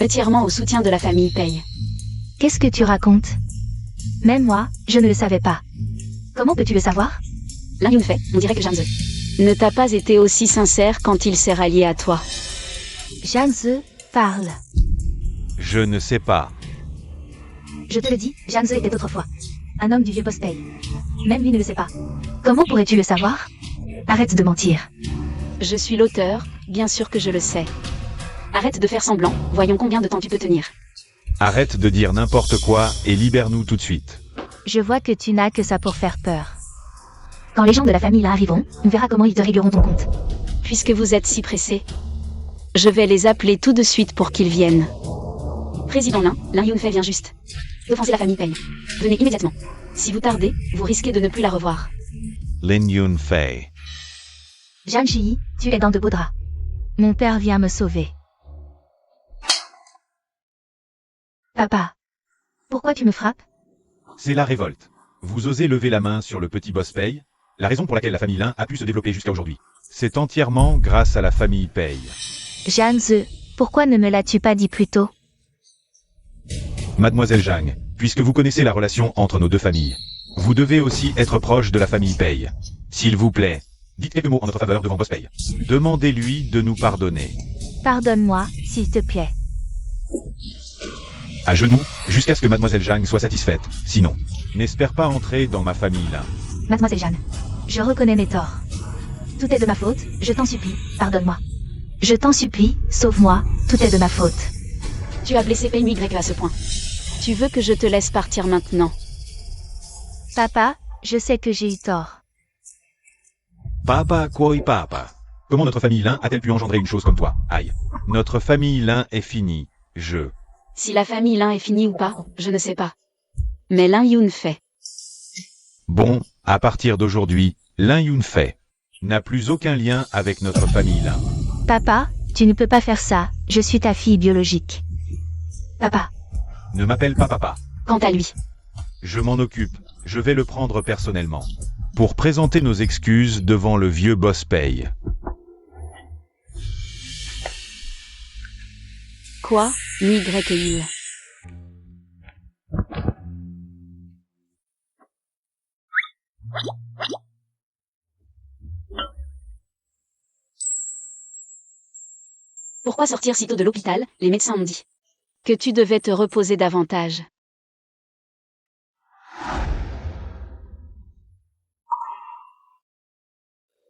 entièrement au soutien de la famille Paye. Qu'est-ce que tu racontes? Même moi, je ne le savais pas. Comment peux-tu le savoir? Lin Yunfei, on dirait que Zhang Ze ne t'a pas été aussi sincère quand il s'est rallié à toi. Zhang Ze parle. Je ne sais pas. Je te le dis, Zhang Ze était autrefois un homme du vieux boss Paye. Même lui ne le sait pas. Comment pourrais-tu le savoir? Arrête de mentir. Je suis l'auteur, bien sûr que je le sais. Arrête de faire semblant, voyons combien de temps tu peux tenir. Arrête de dire n'importe quoi et libère-nous tout de suite. Je vois que tu n'as que ça pour faire peur. Quand les gens de la famille là arriveront, on verra comment ils te régleront ton compte. Puisque vous êtes si pressé, je vais les appeler tout de suite pour qu'ils viennent. Président Lin Yunfei vient juste d'offenser la famille Paye. Venez immédiatement. Si vous tardez, vous risquez de ne plus la revoir. Lin Yunfei. Zhang Shi, tu es dans de beaux draps. Mon père vient me sauver. Papa, pourquoi tu me frappes? C'est la révolte. Vous osez lever la main sur le petit boss Paye? La raison pour laquelle la famille Lin a pu se développer jusqu'à aujourd'hui. C'est entièrement grâce à la famille Paye. Zhang Ze, pourquoi ne me l'as-tu pas dit plus tôt? Mademoiselle Zhang, puisque vous connaissez la relation entre nos deux familles, vous devez aussi être proche de la famille Paye. S'il vous plaît, dites quelques mots en notre faveur devant boss Paye. Demandez-lui de nous pardonner. Pardonne-moi, s'il te plaît. À genoux, jusqu'à ce que Mademoiselle Zhang soit satisfaite. Sinon, n'espère pas entrer dans ma famille Lin. Mademoiselle Jeanne, je reconnais mes torts. Tout est de ma faute, je t'en supplie, pardonne-moi. Je t'en supplie, sauve-moi, tout est de ma faute. Tu as blessé Paye MUY à ce point. Tu veux que je te laisse partir maintenant? Papa, je sais que j'ai eu tort. Papa quoi papa. Comment notre famille Lin a-t-elle pu engendrer une chose comme toi? Aïe. Notre famille Lin est finie. Si la famille Lin est finie ou pas, je ne sais pas. Mais Lin Yunfei. Bon, à partir d'aujourd'hui, Lin Yunfei n'a plus aucun lien avec notre famille Lin. Papa, tu ne peux pas faire ça, je suis ta fille biologique. Papa. Ne m'appelle pas papa. Quant à lui. Je m'en occupe, je vais le prendre personnellement. Pour présenter nos excuses devant le vieux boss Paye. Quoi, MUY et il. Pourquoi sortir si tôt de l'hôpital? Les médecins ont dit que tu devais te reposer davantage.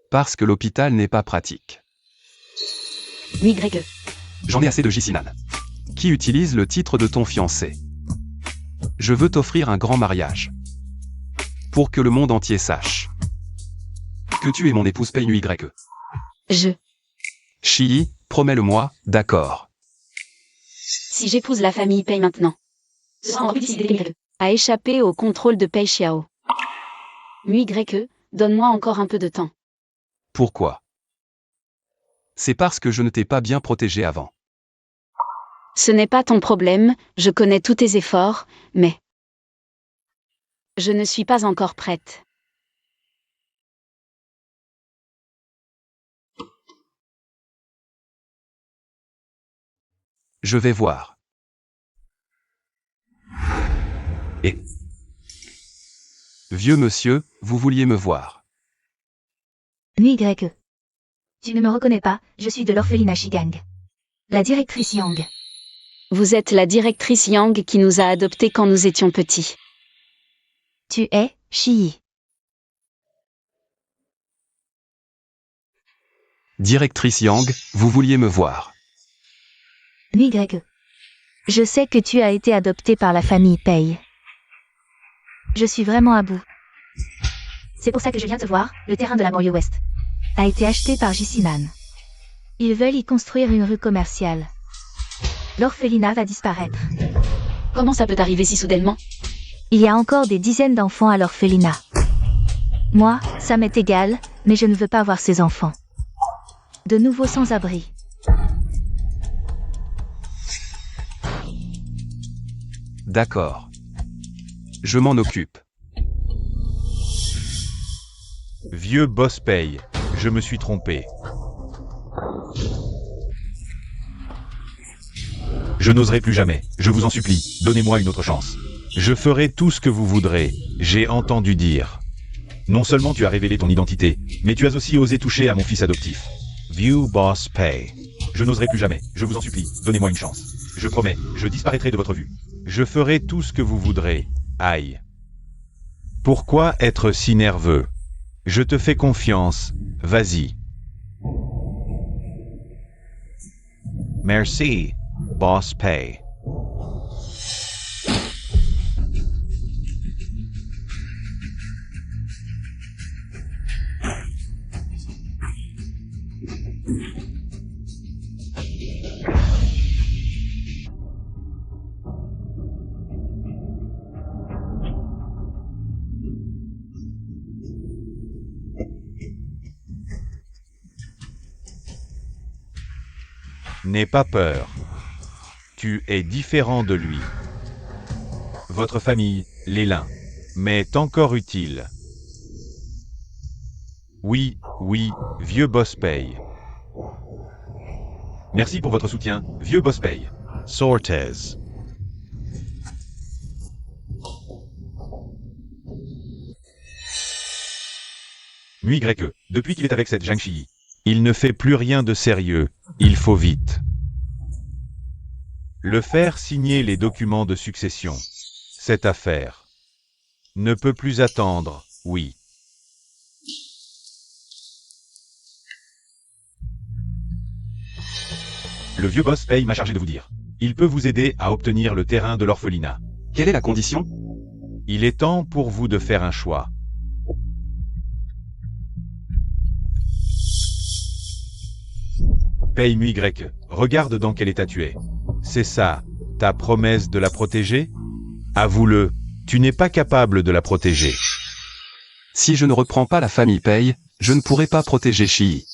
Parce que l'hôpital n'est pas pratique. MUY. J'en ai assez de Jisinan. Qui utilise le titre de ton fiancé. Je veux t'offrir un grand mariage. Pour que le monde entier sache que tu es mon épouse Paye MUY. Je. Shi, promets-le-moi, d'accord. Si j'épouse la famille Paye maintenant, ce sera en publicité MUY. A échappé au contrôle de Paye Xiao. MUY, donne-moi encore un peu de temps. Pourquoi? C'est parce que je ne t'ai pas bien protégé avant. Ce n'est pas ton problème, je connais tous tes efforts, mais je ne suis pas encore prête. Je vais voir. Et Vieux monsieur, vous vouliez me voir. MUY. Tu ne me reconnais pas, je suis de l'orphelinat Shigang. La directrice Yang. Vous êtes la directrice Yang qui nous a adoptés quand nous étions petits. Tu es, Shi. Directrice Yang, vous vouliez me voir. Y. Je sais que tu as été adopté par la famille Pei. Je suis vraiment à bout. C'est pour ça que je viens te voir, le terrain de la banlieue ouest a été acheté par Jisinan. Ils veulent y construire une rue commerciale. L'orphelinat va disparaître. Comment ça peut arriver si soudainement? Il y a encore des dizaines d'enfants à l'orphelinat. Moi, ça m'est égal, mais je ne veux pas voir ces enfants. De nouveau sans-abri. D'accord. Je m'en occupe. Vieux boss Pei, je me suis trompé. Je n'oserai plus jamais, je vous en supplie, donnez-moi une autre chance. Je ferai tout ce que vous voudrez, j'ai entendu dire. Non seulement tu as révélé ton identité, mais tu as aussi osé toucher à mon fils adoptif. Vieux boss Pei. Je n'oserai plus jamais, je vous en supplie, donnez-moi une chance. Je promets, je disparaîtrai de votre vue. Je ferai tout ce que vous voudrez. Aïe. Pourquoi être si nerveux? Je te fais confiance, vas-y. Merci, boss Pei. N'aie pas peur. Tu es différent de lui. Votre famille, les Lin, m'est encore utile. Oui, oui, vieux boss Pei. Merci pour votre soutien, vieux boss Pei. Sortez. Mui Greke, depuis qu'il est avec cette Zhang Shi, il ne fait plus rien de sérieux, il faut vite. Le faire signer les documents de succession. Cette affaire ne peut plus attendre, oui. Le vieux boss Pei m'a chargé de vous dire. Il peut vous aider à obtenir le terrain de l'orphelinat. Quelle est la condition? Il est temps pour vous de faire un choix. Pei Mui Grec, regarde dans quel état tu es. C'est ça, ta promesse de la protéger? Avoue-le, tu n'es pas capable de la protéger. Si je ne reprends pas la famille Pei, je ne pourrai pas protéger Shi.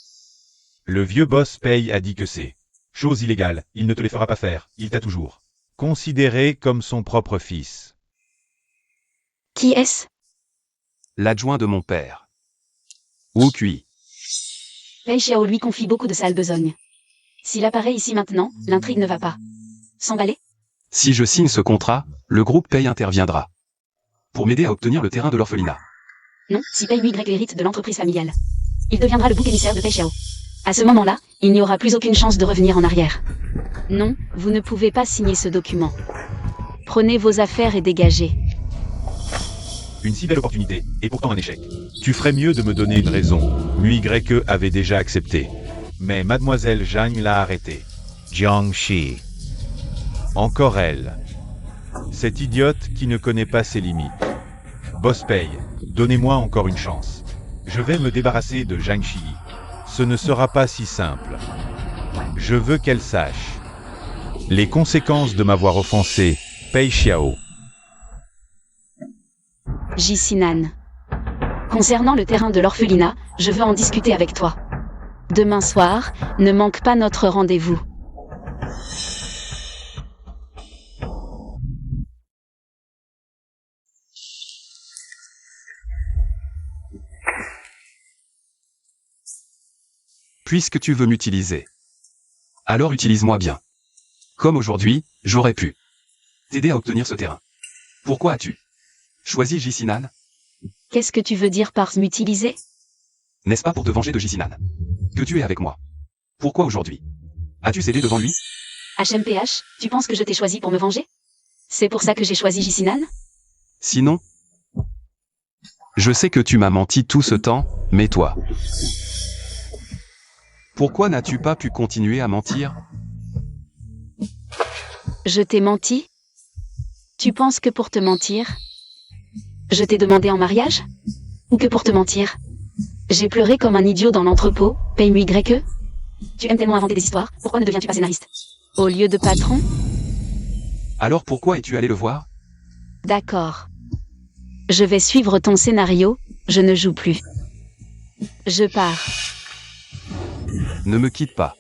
Le vieux boss Pei a dit que c'est chose illégale, il ne te les fera pas faire, il t'a toujours considéré comme son propre fils. Qui est-ce? L'adjoint de mon père. Wu Kui. Pei Xiao lui confie beaucoup de sales besognes. S'il apparaît ici maintenant, l'intrigue ne va pas s'emballer. Si je signe ce contrat, le groupe Pei interviendra. Pour m'aider à obtenir le terrain de l'orphelinat. Non, si Pei Mui Grec hérite de l'entreprise familiale, il deviendra le bouc émissaire de Pei Xiao. À ce moment-là, il n'y aura plus aucune chance de revenir en arrière. Non, vous ne pouvez pas signer ce document. Prenez vos affaires et dégagez. Une si belle opportunité, et pourtant un échec. Tu ferais mieux de me donner une raison. Mui Grec avait déjà accepté. Mais mademoiselle Zhang l'a arrêté. Jiang Shi. Encore elle. Cette idiote qui ne connaît pas ses limites. Boss Pei, donnez-moi encore une chance. Je vais me débarrasser de Zhang Shi. Ce ne sera pas si simple. Je veux qu'elle sache les conséquences de m'avoir offensé, Pei Xiao. Jisinan. Concernant le terrain de l'orphelinat, je veux en discuter avec toi. Demain soir, ne manque pas notre rendez-vous. Puisque tu veux m'utiliser, alors utilise-moi bien. Comme aujourd'hui, j'aurais pu t'aider à obtenir ce terrain. Pourquoi as-tu choisi Jisinan? Qu'est-ce que tu veux dire par m'utiliser? N'est-ce pas pour te venger de Jisinan? Que tu es avec moi. Pourquoi aujourd'hui? As-tu cédé devant lui? HMPH, tu penses que je t'ai choisi pour me venger? C'est pour ça que j'ai choisi Jisinan? Sinon? Je sais que tu m'as menti tout ce temps, mais toi. Pourquoi n'as-tu pas pu continuer à mentir? Je t'ai menti? Tu penses que pour te mentir, je t'ai demandé en mariage? Ou que pour te mentir, j'ai pleuré comme un idiot dans l'entrepôt, paye-moi YE? Tu aimes tellement inventer des histoires, pourquoi ne deviens-tu pas scénariste? Au lieu de patron? Alors pourquoi es-tu allé le voir? D'accord. Je vais suivre ton scénario, je ne joue plus. Je pars. Ne me quitte pas.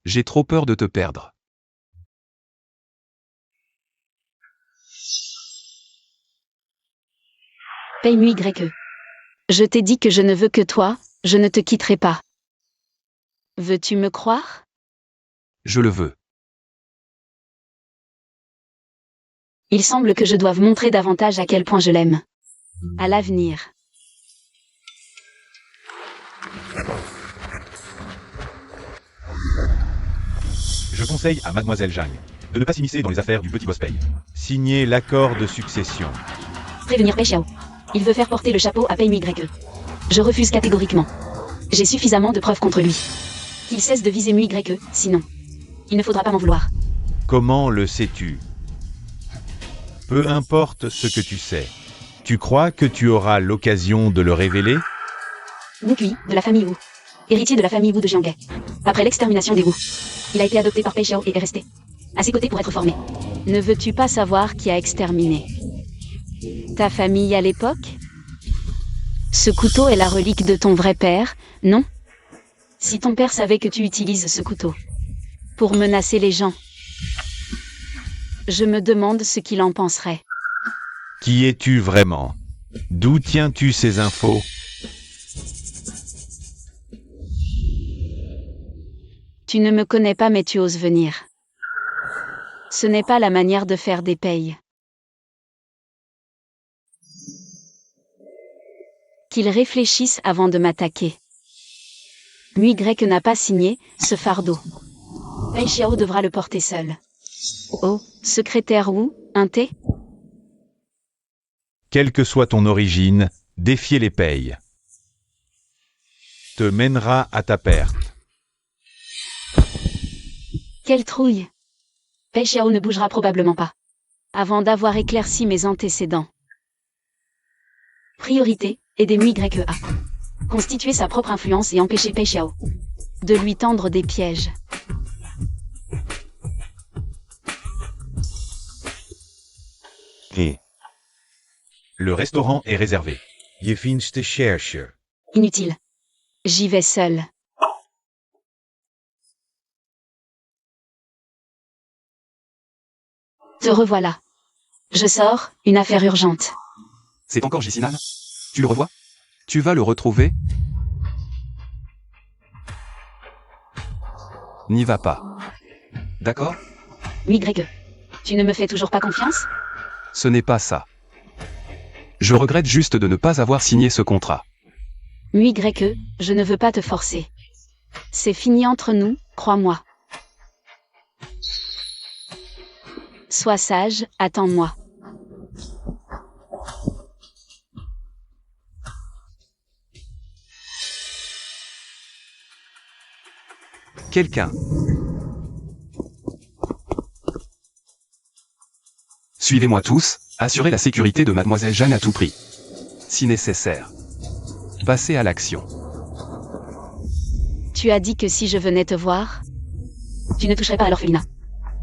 J'ai trop peur de te perdre. Paye-moi YE. Je t'ai dit que je ne veux que toi, je ne te quitterai pas. Veux-tu me croire? Je le veux. Il semble que je doive montrer davantage à quel point je l'aime. À l'avenir. Je conseille à Mademoiselle Zhang de ne pas s'immiscer dans les affaires du petit boss Pei. Signer l'accord de succession. Prévenir Pei Xiao. Il veut faire porter le chapeau à Pei-Mui YE. Je refuse catégoriquement. J'ai suffisamment de preuves contre lui. Qu'il cesse de viser Mui YE, sinon. Il ne faudra pas m'en vouloir. Comment le sais-tu? Peu importe ce que tu sais. Tu crois que tu auras l'occasion de le révéler? Wu Kui, de la famille Wu. Héritier de la famille Wu de Jianghe. Après l'extermination des Wu, il a été adopté par Pei Xiao et est resté à ses côtés pour être formé. Ne veux-tu pas savoir qui a exterminé ta famille à l'époque? Ce couteau est la relique de ton vrai père, non? Si ton père savait que tu utilises ce couteau pour menacer les gens, je me demande ce qu'il en penserait. Qui es-tu vraiment? D'où tiens-tu ces infos? Tu ne me connais pas mais tu oses venir. Ce n'est pas la manière de faire des payes. Qu'ils réfléchissent avant de m'attaquer. Mui Grec n'a pas signé ce fardeau. Pei Xiao devra le porter seul. Oh, secrétaire Wu, un thé? Quelle que soit ton origine, défier les Pei te mènera à ta perte. Quelle trouille! Pei Xiao ne bougera probablement pas. Avant d'avoir éclairci mes antécédents. Priorité, aider Mui Grec à constituer sa propre influence et empêcher Pei Xiao de lui tendre des pièges. Et le restaurant est réservé. Je vindt de cherche. Inutile. J'y vais seul. Te revoilà. Je sors, une affaire urgente. C'est encore Jisinan? Tu le revois? Tu vas le retrouver? N'y va pas. D'accord? Oui, Greg. Tu ne me fais toujours pas confiance? Ce n'est pas ça. Je regrette juste de ne pas avoir signé ce contrat. Oui, Greg, je ne veux pas te forcer. C'est fini entre nous, crois-moi. Sois sage, attends-moi. Quelqu'un. Suivez-moi tous, assurez la sécurité de Mademoiselle Jeanne à tout prix. Si nécessaire. Passez à l'action. Tu as dit que si je venais te voir, tu ne toucherais pas à l'orphelinat.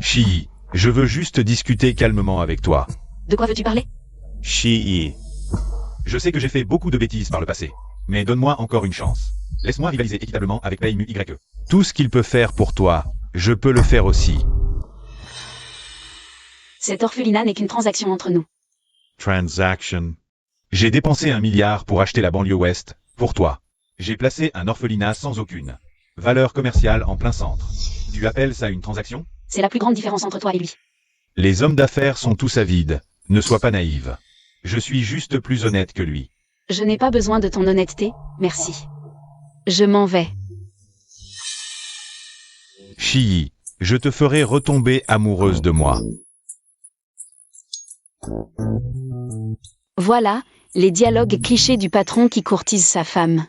Shi, je veux juste discuter calmement avec toi. De quoi veux-tu parler? Shi. Je sais que j'ai fait beaucoup de bêtises par le passé, mais donne-moi encore une chance. Laisse-moi rivaliser équitablement avec Pei-Mui YE. Tout ce qu'il peut faire pour toi, je peux le faire aussi. Cet orphelinat n'est qu'une transaction entre nous. Transaction. J'ai dépensé 1 milliard pour acheter la banlieue ouest, pour toi. J'ai placé un orphelinat sans aucune valeur commerciale en plein centre. Tu appelles ça une transaction? C'est la plus grande différence entre toi et lui. Les hommes d'affaires sont tous avides. Ne sois pas naïve. Je suis juste plus honnête que lui. Je n'ai pas besoin de ton honnêteté, merci. Je m'en vais. Shiyi, je te ferai retomber amoureuse de moi. Voilà, les dialogues clichés du patron qui courtise sa femme.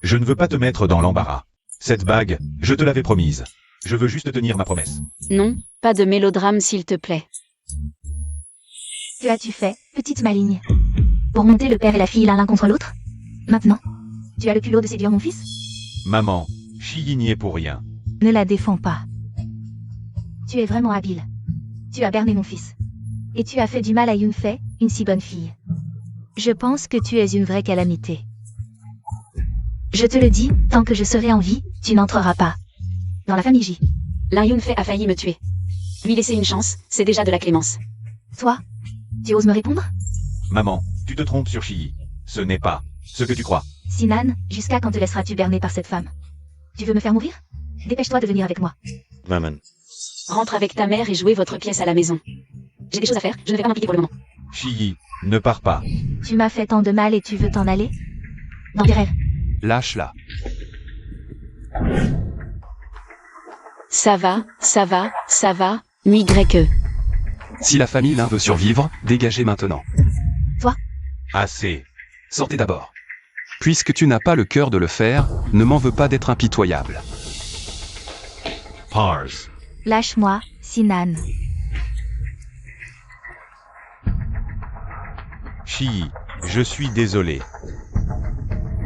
Je ne veux pas te mettre dans l'embarras. Cette bague, je te l'avais promise. Je veux juste tenir ma promesse. Non, pas de mélodrame s'il te plaît. Que as-tu fait, petite maligne? Pour monter le père et la fille l'un contre l'autre? Maintenant, tu as le culot de séduire mon fils? Maman, Shiyi n'y est pour rien. Ne la défends pas. Tu es vraiment habile. Tu as berné mon fils. Et tu as fait du mal à Yunfei, une si bonne fille. Je pense que tu es une vraie calamité. Je te le dis, tant que je serai en vie, tu n'entreras pas dans la famille J. Lin Yunfei a failli me tuer. Lui laisser une chance, c'est déjà de la clémence. Toi, tu oses me répondre? Maman, tu te trompes sur Shiyi. Ce n'est pas ce que tu crois. Sinan, jusqu'à quand te laisseras-tu berner par cette femme? Tu veux me faire mourir? Dépêche-toi de venir avec moi. Maman. Rentre avec ta mère et jouez votre pièce à la maison. J'ai des choses à faire, je ne vais pas m'impliquer pour le moment. Shiyi, ne pars pas. Tu m'as fait tant de mal et tu veux t'en aller? Dans tes rêves. Lâche-la. Ça va, ça va, ça va, Y. Si la famille Lin veut survivre, dégagez maintenant. Assez. Sortez d'abord. Puisque tu n'as pas le cœur de le faire, ne m'en veux pas d'être impitoyable. Pars. Lâche-moi, Sinan. Shiyi, je suis désolé.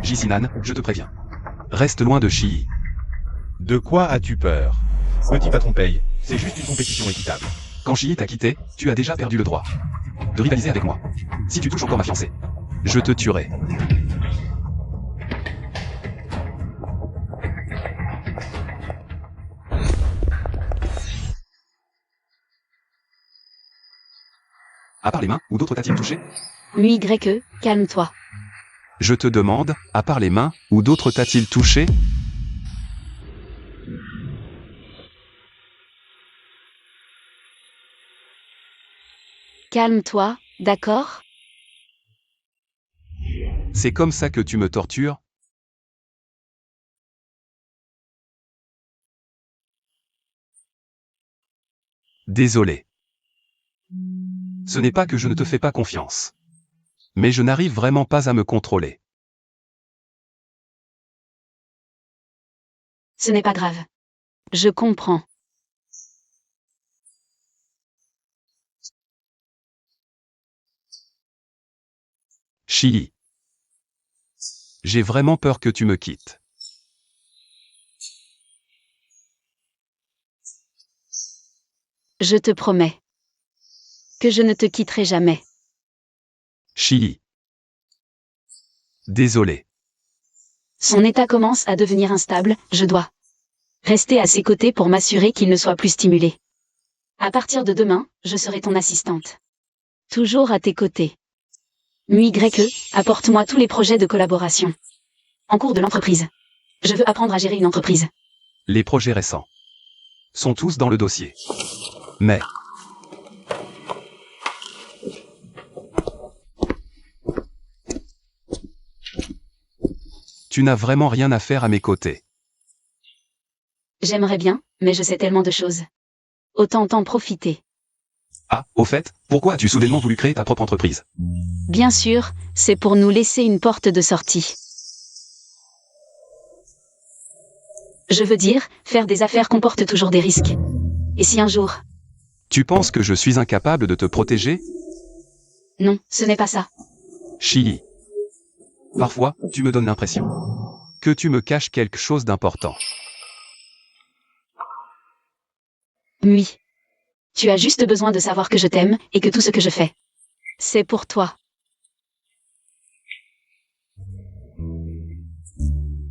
Jisinan, je te préviens. Reste loin de Shiyi. De quoi as-tu peur? Petit patron paye, c'est juste une compétition équitable. Quand Shiyi t'a quitté, tu as déjà perdu le droit de rivaliser avec moi. Si tu touches encore ma fiancée, je te tuerai. À part les mains, ou d'autres t'a-t-il touché? Y, calme-toi. Je te demande, à part les mains, ou d'autres t'a-t-il touché? Calme-toi, d'accord? C'est comme ça que tu me tortures? Désolé. Ce n'est pas que je ne te fais pas confiance. Mais je n'arrive vraiment pas à me contrôler. Ce n'est pas grave. Je comprends. Shiyi. J'ai vraiment peur que tu me quittes. Je te promets que je ne te quitterai jamais. Shiyi. Désolé. Son état commence à devenir instable, je dois rester à ses côtés pour m'assurer qu'il ne soit plus stimulé. À partir de demain, je serai ton assistante. Toujours à tes côtés. Y, apporte-moi tous les projets de collaboration. En cours de l'entreprise. Je veux apprendre à gérer une entreprise. Les projets récents sont tous dans le dossier. Mais tu n'as vraiment rien à faire à mes côtés. J'aimerais bien, mais je sais tellement de choses. Autant t'en profiter. Ah, au fait, pourquoi as-tu soudainement voulu créer ta propre entreprise? Bien sûr, c'est pour nous laisser une porte de sortie. Je veux dire, faire des affaires comporte toujours des risques. Et si un jour... Tu penses que je suis incapable de te protéger? Non, ce n'est pas ça. Shiyi. Parfois, tu me donnes l'impression que tu me caches quelque chose d'important. Oui. Tu as juste besoin de savoir que je t'aime, et que tout ce que je fais, c'est pour toi.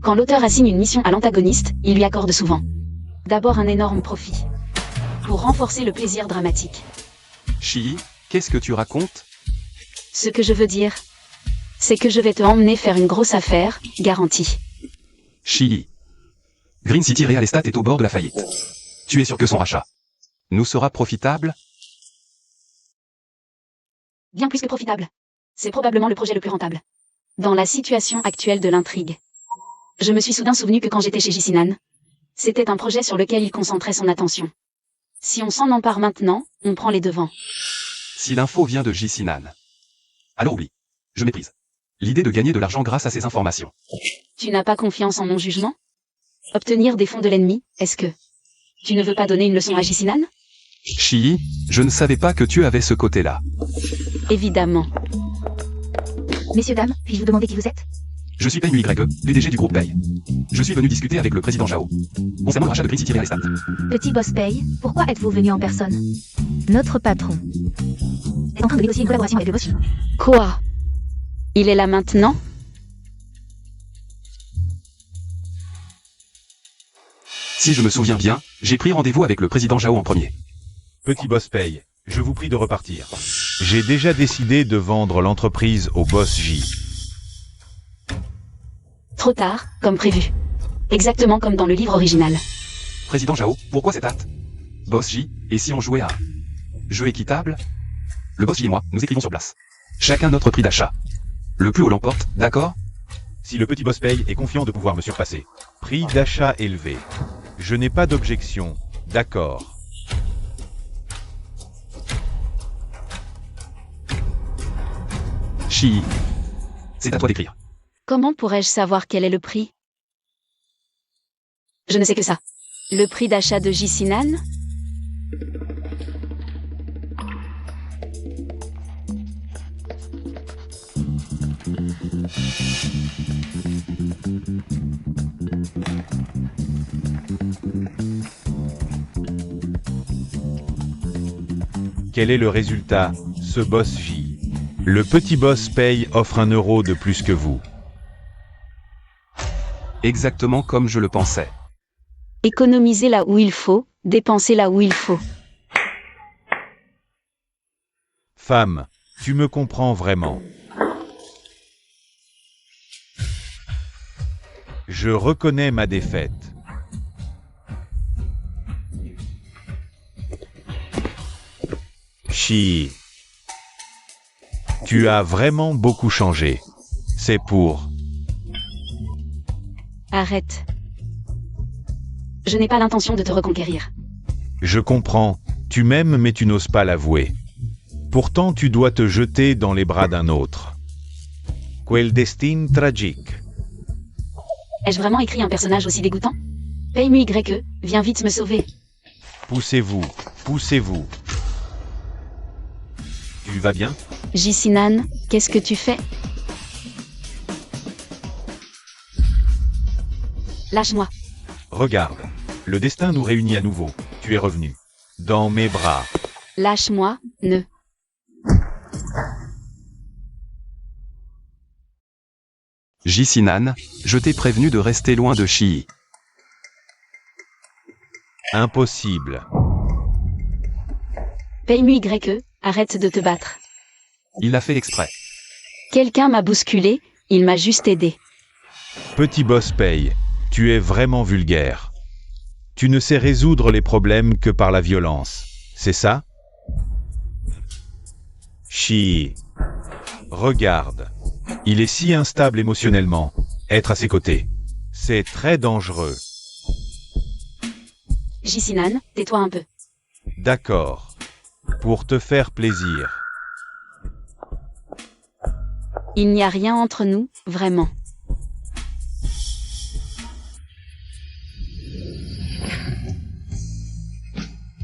Quand l'auteur assigne une mission à l'antagoniste, il lui accorde souvent d'abord un énorme profit, pour renforcer le plaisir dramatique. Shiyi, qu'est-ce que tu racontes? Ce que je veux dire, c'est que je vais te emmener faire une grosse affaire, garantie. Shiyi. Green City Real Estate est au bord de la faillite. Tu es sûr que son rachat nous sera profitable? Bien plus que profitable. C'est probablement le projet le plus rentable. Dans la situation actuelle de l'intrigue, je me suis soudain souvenu que quand j'étais chez Jicinan, c'était un projet sur lequel il concentrait son attention. Si on s'en empare maintenant, on prend les devants. Si l'info vient de Jicinan. Alors oublie. Je méprise. L'idée de gagner de l'argent grâce à ces informations. Tu n'as pas confiance en mon jugement? Obtenir des fonds de l'ennemi, est-ce que tu ne veux pas donner une leçon à Jicinan? Shi, je ne savais pas que tu avais ce côté-là. Évidemment. Messieurs, dames, puis-je vous demander qui vous êtes? Je suis Pei YE, PDG du groupe Pei. Je suis venu discuter avec le président Zhao. Concernant le rachat de Green City Real Estate. Petit boss Pei, pourquoi êtes-vous venu en personne? Notre patron est en train de négocier une collaboration avec le boss. Quoi? Il est là maintenant? Si je me souviens bien, j'ai pris rendez-vous avec le président Zhao en premier. Petit boss Pei, je vous prie de repartir. J'ai déjà décidé de vendre l'entreprise au boss J. Trop tard, comme prévu. Exactement comme dans le livre original. Président Zhao, pourquoi cette hâte? Boss J, et si on jouait à jeu équitable? Le boss J et moi, nous écrivons sur place. Chacun notre prix d'achat. Le plus haut l'emporte, d'accord? Si le petit boss Pei est confiant de pouvoir me surpasser. Prix d'achat élevé. Je n'ai pas d'objection. D'accord. Shi. C'est à toi d'écrire. Comment pourrais-je savoir quel est le prix? Je ne sais que ça. Le prix d'achat de Jicinan? Quel est le résultat? Ce boss J. Le petit boss Pei offre 1 euro de plus que vous. Exactement comme je le pensais. Économiser là où il faut, dépenser là où il faut. Femme, tu me comprends vraiment. Je reconnais ma défaite. Chi. Tu as vraiment beaucoup changé. C'est pour... Arrête. Je n'ai pas l'intention de te reconquérir. Je comprends, tu m'aimes mais tu n'oses pas l'avouer. Pourtant tu dois te jeter dans les bras d'un autre. Quel destin tragique. Ai-je vraiment écrit un personnage aussi dégoûtant? Paye-moi YE, viens vite me sauver. Poussez-vous, poussez-vous. Tu vas bien? Jicinan, qu'est-ce que tu fais? Lâche-moi. Regarde, le destin nous réunit à nouveau. Tu es revenu. Dans mes bras. Lâche-moi, ne. Jicinan, je t'ai prévenu de rester loin de Shi. Impossible. Paye-moi YE, arrête de te battre. Il l'a fait exprès. Quelqu'un m'a bousculé, il m'a juste aidé. Petit boss Pei, tu es vraiment vulgaire. Tu ne sais résoudre les problèmes que par la violence. C'est ça? Chi. Regarde. Il est si instable émotionnellement. Être à ses côtés. C'est très dangereux. Jicinan, tais-toi un peu. D'accord. Pour te faire plaisir. Il n'y a rien entre nous, vraiment.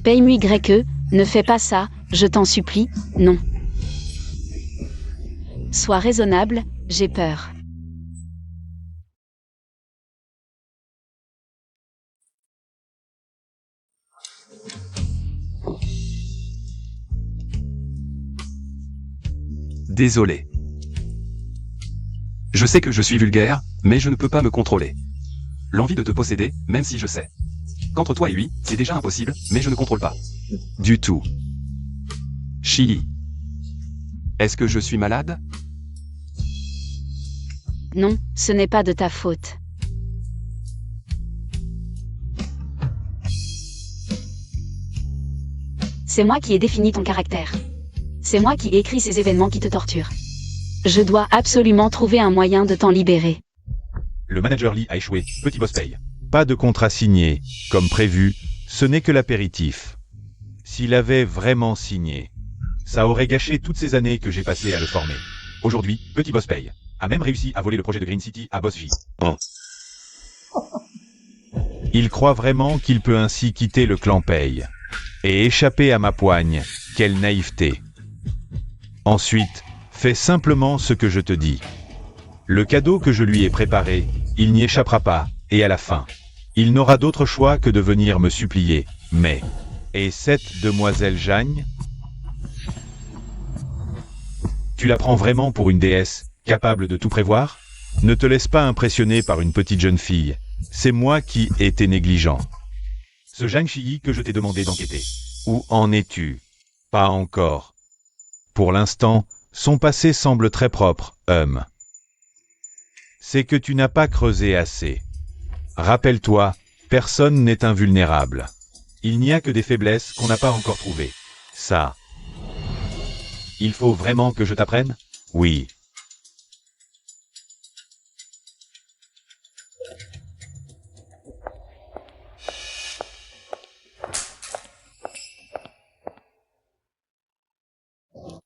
Paye-moi YE, ne fais pas ça, je t'en supplie, non. Sois raisonnable, j'ai peur. Désolé. Je sais que je suis vulgaire, mais je ne peux pas me contrôler. L'envie de te posséder, même si je sais qu'entre toi et lui, c'est déjà impossible, mais je ne contrôle pas. Du tout. Shi. Est-ce que je suis malade? Non, ce n'est pas de ta faute. C'est moi qui ai défini ton caractère. C'est moi qui ai écrit ces événements qui te torturent. Je dois absolument trouver un moyen de t'en libérer. Le manager Lee a échoué, petit boss paye. Pas de contrat signé, comme prévu, ce n'est que l'apéritif. S'il avait vraiment signé, ça aurait gâché toutes ces années que j'ai passées à le former. Aujourd'hui, petit boss paye a même réussi à voler le projet de Green City à Boss J. Il croit vraiment qu'il peut ainsi quitter le clan Paye et échapper à ma poigne. Quelle naïveté. Ensuite, fais simplement ce que je te dis. Le cadeau que je lui ai préparé, il n'y échappera pas, et à la fin, il n'aura d'autre choix que de venir me supplier. Mais, et cette demoiselle Jeanne? Tu la prends vraiment pour une déesse, capable de tout prévoir? Ne te laisse pas impressionner par une petite jeune fille. C'est moi qui ai été négligent. Ce Zhang Shiyi que je t'ai demandé d'enquêter. Où en es-tu? Pas encore. Pour l'instant, son passé semble très propre, C'est que tu n'as pas creusé assez. Rappelle-toi, personne n'est invulnérable. Il n'y a que des faiblesses qu'on n'a pas encore trouvées. Ça. Il faut vraiment que je t'apprenne? Oui.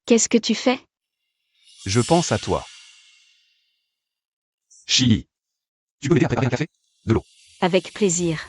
Qu'est-ce que tu fais? Je pense à toi. Shiyi. Tu peux m'aider à préparer un café? De l'eau. Avec plaisir.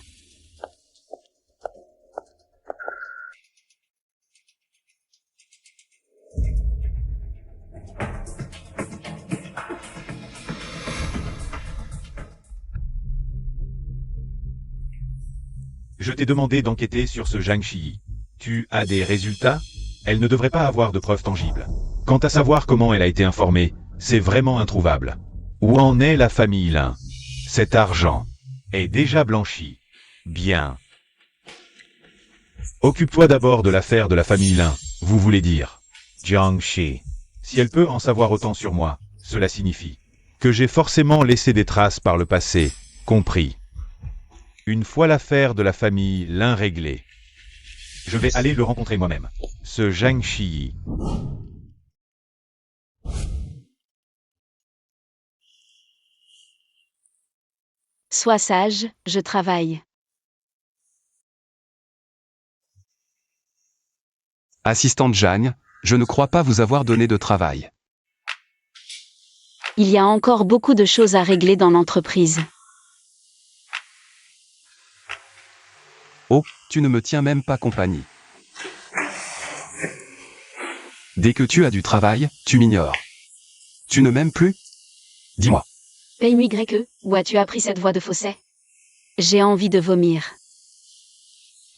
Je t'ai demandé d'enquêter sur ce Zhang Shiyi. Tu as des résultats? Elle ne devrait pas avoir de preuves tangibles. Quant à savoir comment elle a été informée, c'est vraiment introuvable. Où en est la famille Lin? Cet argent est déjà blanchi. Bien. Occupe-toi d'abord de l'affaire de la famille Lin, vous voulez dire. Jiangshi. Si elle peut en savoir autant sur moi, cela signifie que j'ai forcément laissé des traces par le passé, compris. Une fois l'affaire de la famille Lin réglée, je vais aller le rencontrer moi-même. Ce Zhang Shiyi. Sois sage, je travaille. Assistante Jeanne, je ne crois pas vous avoir donné de travail. Il y a encore beaucoup de choses à régler dans l'entreprise. Oh, tu ne me tiens même pas compagnie. Dès que tu as du travail, tu m'ignores. Tu ne m'aimes plus? Dis-moi. Paye-moi où as-tu appris cette voix de fausset? J'ai envie de vomir.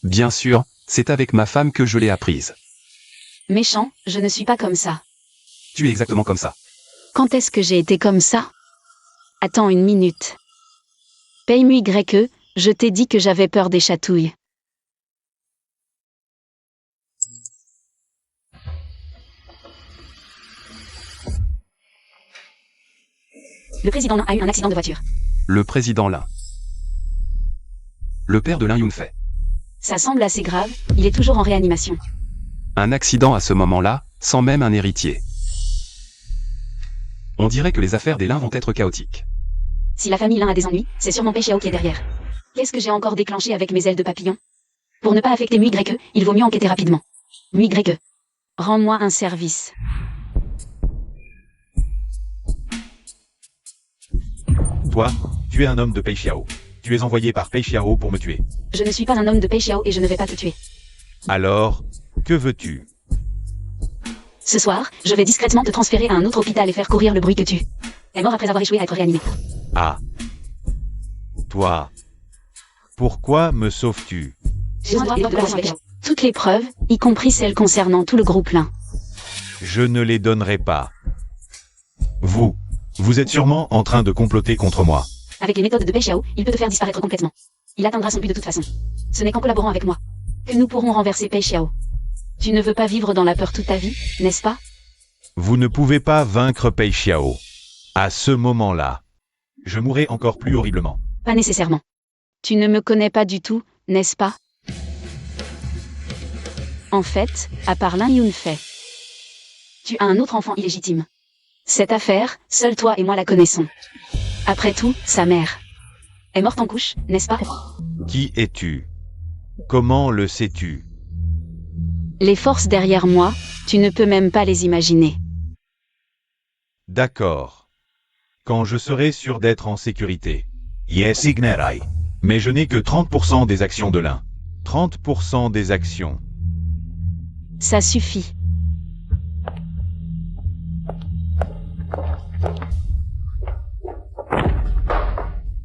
Bien sûr, c'est avec ma femme que je l'ai apprise. Méchant, je ne suis pas comme ça. Tu es exactement comme ça. Quand est-ce que j'ai été comme ça? Attends une minute. Paye-moi je t'ai dit que j'avais peur des chatouilles. Le président Lin a eu un accident de voiture. Le président Lin. Le père de Lin Yunfei. Ça semble assez grave, il est toujours en réanimation. Un accident à ce moment-là, sans même un héritier. On dirait que les affaires des Lin vont être chaotiques. Si la famille Lin a des ennuis, c'est sûrement Pei Xiao qui est derrière. Qu'est-ce que j'ai encore déclenché avec mes ailes de papillon? Pour ne pas affecter Mui il vaut mieux enquêter rapidement. Mui rends-moi un service. Toi, tu es un homme de Pei Xiao. Tu es envoyé par Pei Xiao pour me tuer. Je ne suis pas un homme de Pei Xiao et je ne vais pas te tuer. Alors, que veux-tu? Ce soir, je vais discrètement te transférer à un autre hôpital et faire courir le bruit que tu es mort après avoir échoué à être réanimé. Ah. Toi. Pourquoi me sauves-tu? J'ai le droit de la avec toutes les preuves, y compris celles concernant tout le groupe Lin. Je ne les donnerai pas. Vous êtes sûrement en train de comploter contre moi. Avec les méthodes de Pei Xiao, il peut te faire disparaître complètement. Il atteindra son but de toute façon. Ce n'est qu'en collaborant avec moi que nous pourrons renverser Pei Xiao. Tu ne veux pas vivre dans la peur toute ta vie, n'est-ce pas? Vous ne pouvez pas vaincre Pei Xiao. À ce moment-là, je mourrai encore plus horriblement. Pas nécessairement. Tu ne me connais pas du tout, n'est-ce pas? En fait, à part Lin Yunfei, tu as un autre enfant illégitime. Cette affaire, seuls toi et moi la connaissons. Après tout, sa mère est morte en couche, n'est-ce pas? Qui es-tu? Comment le sais-tu? Les forces derrière moi, tu ne peux même pas les imaginer. D'accord. Quand je serai sûr d'être en sécurité. Yes, ignerai. Mais je n'ai que 30% des actions de l'un. 30% des actions. Ça suffit.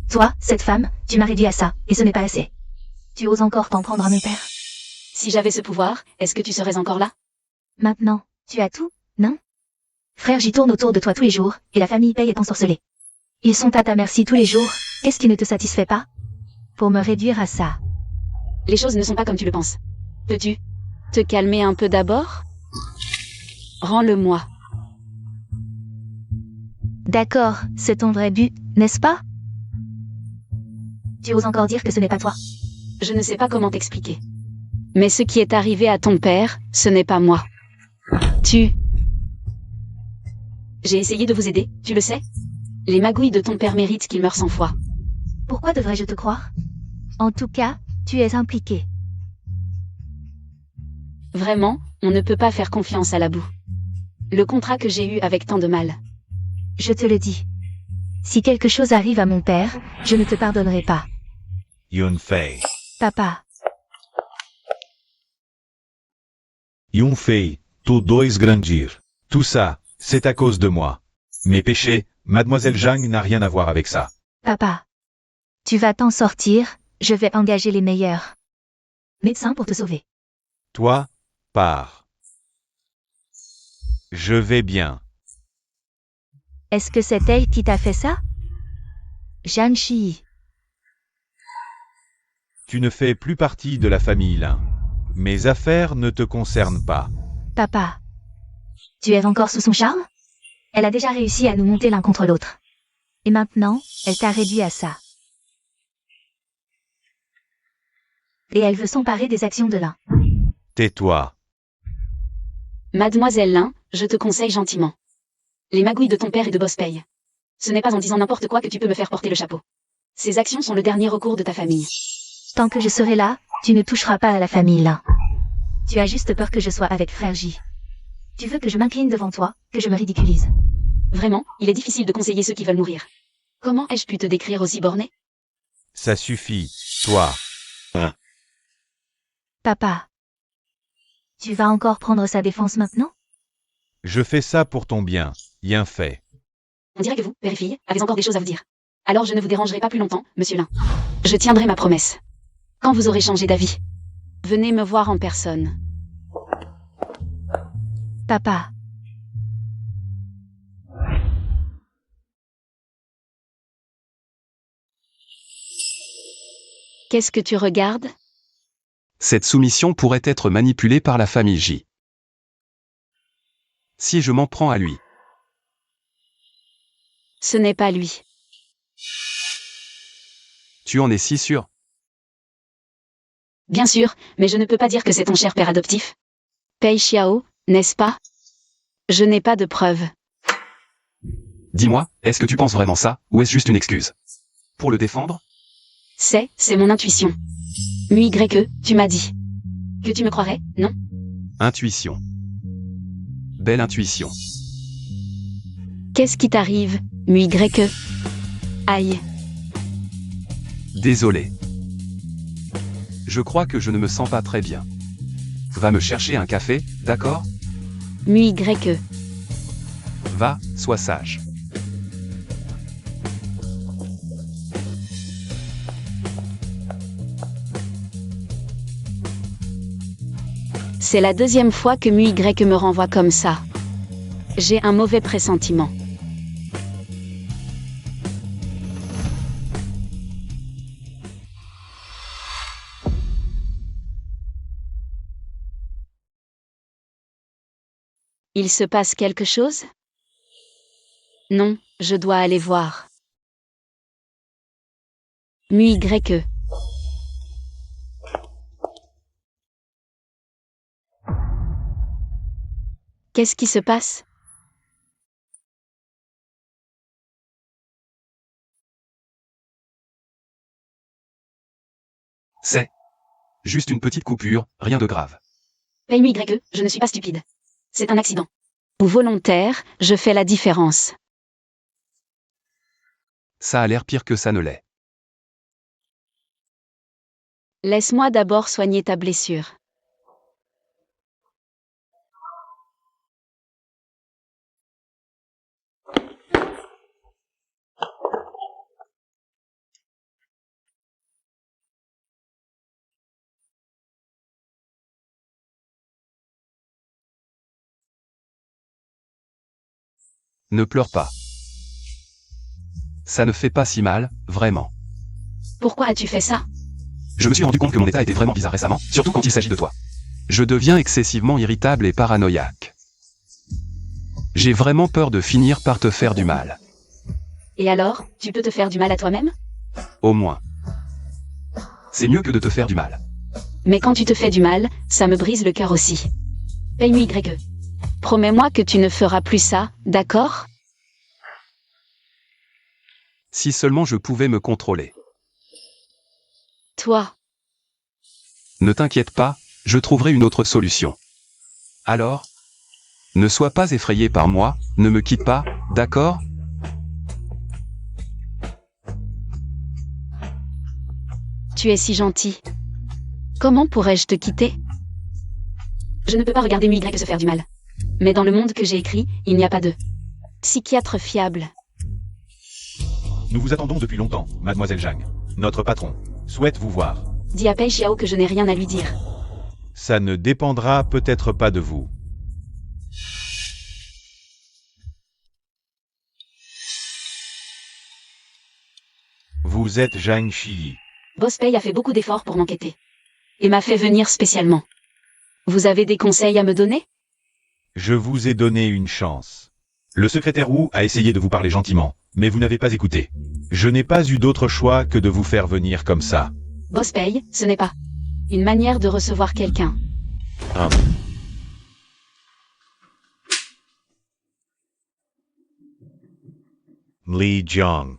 Toi, cette femme, tu m'as réduit à ça, et ce n'est pas assez. Tu oses encore t'en prendre à mon père? Si j'avais ce pouvoir, est-ce que tu serais encore là? Maintenant, tu as tout, non? Frère, j'y tourne autour de toi tous les jours, et la famille paye est ensorcelée. Ils sont à ta merci tous les jours, qu'est-ce qui ne te satisfait pas? Pour me réduire à ça. Les choses ne sont pas comme tu le penses. Peux-tu te calmer un peu d'abord? Rends-le-moi. D'accord, c'est ton vrai but, n'est-ce pas? Tu oses encore dire que ce n'est pas toi? Je ne sais pas comment t'expliquer. Mais ce qui est arrivé à ton père, ce n'est pas moi. J'ai essayé de vous aider, tu le sais? Les magouilles de ton père méritent qu'il meure 100 fois. Pourquoi devrais-je te croire? En tout cas, tu es impliqué. Vraiment, on ne peut pas faire confiance à la boue. Le contrat que j'ai eu avec tant de mal. Je te le dis. Si quelque chose arrive à mon père, je ne te pardonnerai pas. Yunfei. Papa, Yunfei, tu dois grandir. Tout ça, c'est à cause de moi. Mes péchés, Mademoiselle Zhang n'a rien à voir avec ça. papa. Tu vas t'en sortir, je vais engager les meilleurs médecins pour te sauver. Toi, pars. Je vais bien. Est-ce que c'est elle qui t'a fait ça? Zhang Shi. Tu ne fais plus partie de la famille Lin. Mes affaires ne te concernent pas. Papa. Tu es encore sous son charme? Elle a déjà réussi à nous monter l'un contre l'autre. Et maintenant, elle t'a réduit à ça. Et elle veut s'emparer des actions de l'un. Tais-toi. Mademoiselle Lin, je te conseille gentiment. Les magouilles de ton père et de Boss payent. Ce n'est pas en disant n'importe quoi que tu peux me faire porter le chapeau. Ces actions sont le dernier recours de ta famille. Tant que je serai là, tu ne toucheras pas à la famille là. Tu as juste peur que je sois avec frère J. Tu veux que je m'incline devant toi, que je me ridiculise. Vraiment, il est difficile de conseiller ceux qui veulent mourir. Comment ai-je pu te décrire aussi borné? Ça suffit, toi. Papa. Tu vas encore prendre sa défense maintenant? Je fais ça pour ton bien. Bien fait. On dirait que vous, père et fille, avez encore des choses à vous dire. Alors je ne vous dérangerai pas plus longtemps, monsieur Lin. Je tiendrai ma promesse. Quand vous aurez changé d'avis, venez me voir en personne. Papa. Qu'est-ce que tu regardes? Cette soumission pourrait être manipulée par la famille J. Si je m'en prends à lui. Ce n'est pas lui. Tu en es si sûr? Bien sûr, mais je ne peux pas dire que c'est ton cher père adoptif. Pei Xiao, n'est-ce pas? Je n'ai pas de preuves. Dis-moi, est-ce que tu penses vraiment ça, ou est-ce juste une excuse? Pour le défendre? C'est mon intuition. Mu-Y-E, tu m'as dit. Que tu me croirais, non? Intuition. Belle intuition. Qu'est-ce qui t'arrive, Mu-Y-E? Aïe. Désolé. Je crois que je ne me sens pas très bien. Va me chercher un café, d'accord? Mu-Y-E. Va, sois sage. C'est la deuxième fois que Mu-Y-E me renvoie comme ça. J'ai un mauvais pressentiment. Il se passe quelque chose? Non, je dois aller voir. Mu-Y-E. Qu'est-ce qui se passe? C'est juste une petite coupure, rien de grave. Paye-moi YE, je ne suis pas stupide. C'est un accident. Ou volontaire, je fais la différence. Ça a l'air pire que ça ne l'est. Laisse-moi d'abord soigner ta blessure. Ne pleure pas. Ça ne fait pas si mal, vraiment. Pourquoi as-tu fait ça? Je me suis rendu compte que mon état était vraiment bizarre récemment, surtout quand il s'agit de toi. Je deviens excessivement irritable et paranoïaque. J'ai vraiment peur de finir par te faire du mal. Et alors, tu peux te faire du mal à toi-même? Au moins. C'est mieux que de te faire du mal. Mais quand tu te fais du mal, ça me brise le cœur aussi. Paye-moi YE. Promets-moi que tu ne feras plus ça, d'accord? Si seulement je pouvais me contrôler. Toi. Ne t'inquiète pas, je trouverai une autre solution. Alors? Ne sois pas effrayé par moi, ne me quitte pas, d'accord? Tu es si gentil. Comment pourrais-je te quitter? Je ne peux pas regarder YE se faire du mal. Mais dans le monde que j'ai écrit, il n'y a pas de psychiatre fiable. Nous vous attendons depuis longtemps, mademoiselle Zhang. Notre patron souhaite vous voir. Dis à Pei Xiao que je n'ai rien à lui dire. Ça ne dépendra peut-être pas de vous. Vous êtes Zhang Shi. Boss Pei a fait beaucoup d'efforts pour m'enquêter. Et m'a fait venir spécialement. Vous avez des conseils à me donner? Je vous ai donné une chance. Le secrétaire Wu a essayé de vous parler gentiment, mais vous n'avez pas écouté. Je n'ai pas eu d'autre choix que de vous faire venir comme ça. Boss Pei, ce n'est pas une manière de recevoir quelqu'un. Li Jiang.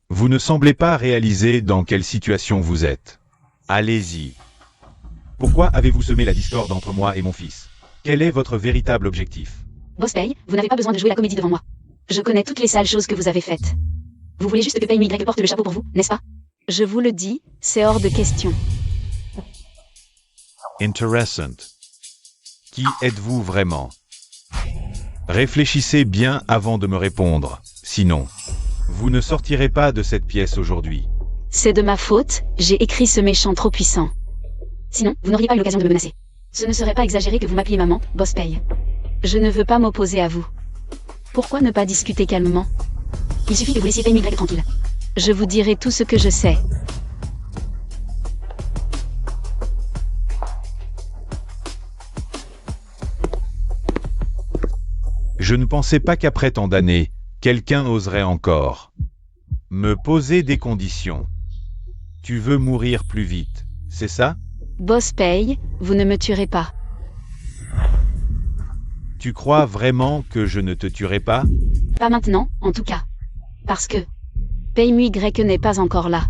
Vous ne semblez pas réaliser dans quelle situation vous êtes. Allez-y. Pourquoi avez-vous semé la discorde entre moi et mon fils? Quel est votre véritable objectif? Boss Pei, vous n'avez pas besoin de jouer la comédie devant moi. Je connais toutes les sales choses que vous avez faites. Vous voulez juste que Pei YE porte le chapeau pour vous, n'est-ce pas? Je vous le dis, c'est hors de question. Interessant. Qui êtes-vous vraiment? Réfléchissez bien avant de me répondre, sinon, vous ne sortirez pas de cette pièce aujourd'hui. C'est de ma faute, j'ai écrit ce méchant trop puissant. Sinon, vous n'auriez pas eu l'occasion de me menacer. Ce ne serait pas exagéré que vous m'appeliez maman, Boss Pei. Je ne veux pas m'opposer à vous. Pourquoi ne pas discuter calmement? Il suffit que vous laissiez Pei YE tranquille. Je vous dirai tout ce que je sais. Je ne pensais pas qu'après tant d'années, quelqu'un oserait encore me poser des conditions. Tu veux mourir plus vite, c'est ça? Boss Pei, vous ne me tuerez pas. Tu crois vraiment que je ne te tuerai pas? Pas maintenant, en tout cas. Parce que Pei YE n'est pas encore là.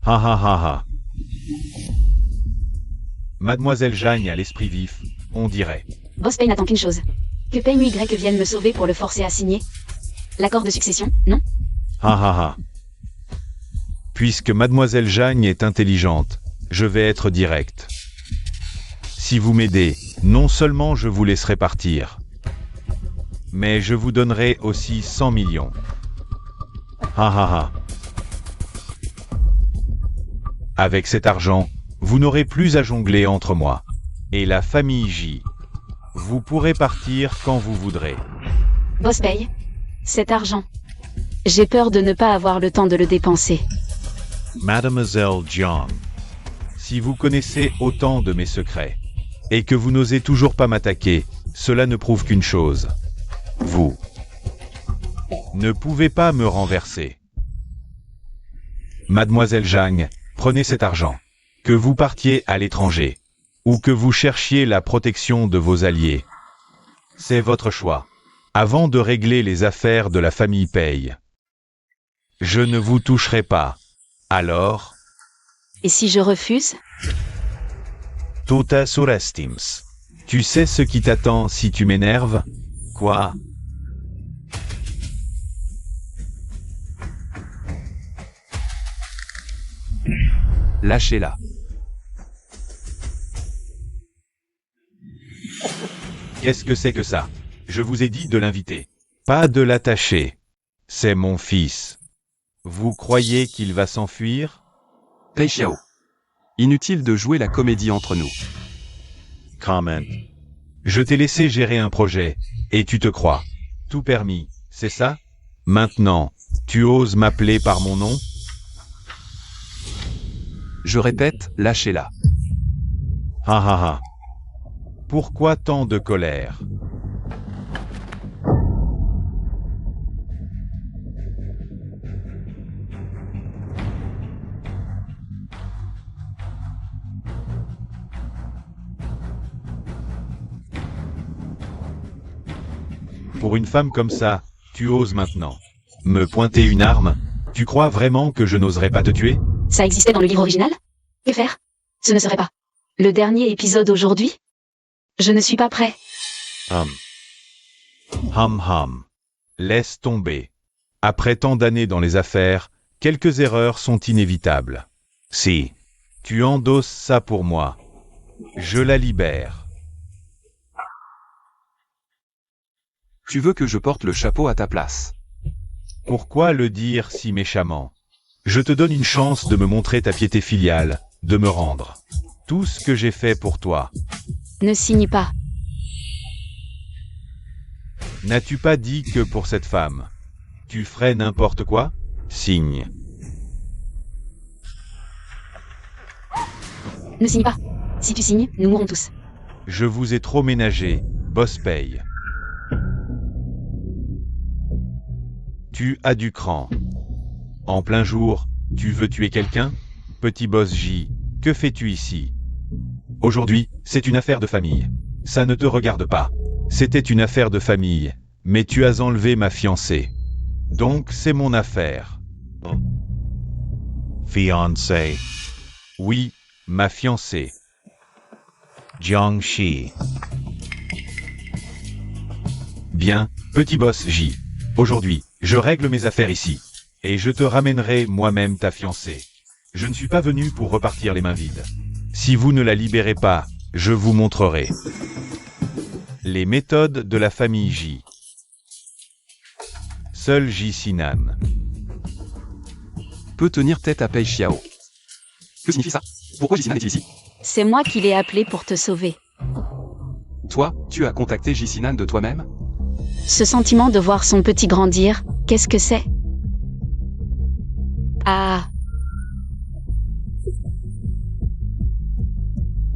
Ha ha ha ha. Mademoiselle Zhang a l'esprit vif, on dirait. Boss Pei n'attend qu'une chose. Que Pei YE vienne me sauver pour le forcer à signer l'accord de succession, non? Ha ha ha. Puisque Mademoiselle Zhang est intelligente, je vais être direct. Si vous m'aidez, non seulement je vous laisserai partir, mais je vous donnerai aussi 100 millions. Ha ha ha. Avec cet argent, vous n'aurez plus à jongler entre moi et la famille J. Vous pourrez partir quand vous voudrez. Boss Pei, cet argent. J'ai peur de ne pas avoir le temps de le dépenser. Mademoiselle Jiang, si vous connaissez autant de mes secrets, et que vous n'osez toujours pas m'attaquer, cela ne prouve qu'une chose. Vous ne pouvez pas me renverser. Mademoiselle Zhang, prenez cet argent. Que vous partiez à l'étranger, ou que vous cherchiez la protection de vos alliés. C'est votre choix. Avant de régler les affaires de la famille Pei. Je ne vous toucherai pas. Alors, Et si je refuse? tota surestims. Tu sais ce qui t'attend si tu m'énerves? Quoi? Lâchez-la. Qu'est-ce que c'est que ça? Je vous ai dit de l'inviter. Pas de l'attacher. C'est mon fils. Vous croyez qu'il va s'enfuir? Pei Xiao. Inutile de jouer la comédie entre nous. Comment? Je t'ai laissé gérer un projet, et tu te crois. Tout permis, c'est ça? Maintenant, tu oses m'appeler par mon nom? Je répète, lâchez-la. Ha ha ha. Pourquoi tant de colère? Pour une femme comme ça, tu oses maintenant me pointer une arme? Tu crois vraiment que je n'oserais pas te tuer? Ça existait dans le livre original? Que faire? Ce ne serait pas le dernier épisode aujourd'hui? Je ne suis pas prêt. Hum. Laisse tomber. Après tant d'années dans les affaires, quelques erreurs sont inévitables. Si tu endosses ça pour moi, je la libère. Tu veux que je porte le chapeau à ta place. Pourquoi le dire si méchamment? Je te donne une chance de me montrer ta piété filiale, de me rendre tout ce que j'ai fait pour toi. Ne signe pas. N'as-tu pas dit que pour cette femme, tu ferais n'importe quoi? Signe. Ne signe pas. Si tu signes, nous mourrons tous. Je vous ai trop ménagé, boss paye. Tu as du cran. En plein jour, tu veux tuer quelqu'un? Petit boss J, que fais-tu ici? Aujourd'hui, c'est une affaire de famille. Ça ne te regarde pas. C'était une affaire de famille, mais tu as enlevé ma fiancée. Donc c'est mon affaire. Fiancée. Oui, ma fiancée. Jiangxi. Bien, petit boss J. Aujourd'hui, je règle mes affaires ici. Et je te ramènerai moi-même ta fiancée. Je ne suis pas venu pour repartir les mains vides. Si vous ne la libérez pas, je vous montrerai les méthodes de la famille J. Seul J Sinan Peut tenir tête à Pei Xiao. Que signifie ça? Pourquoi Jicinan est-il ici? C'est moi qui l'ai appelé pour te sauver. Toi, tu as contacté Jicinan de toi-même? Ce sentiment de voir son petit grandir, qu'est-ce que c'est? Ah,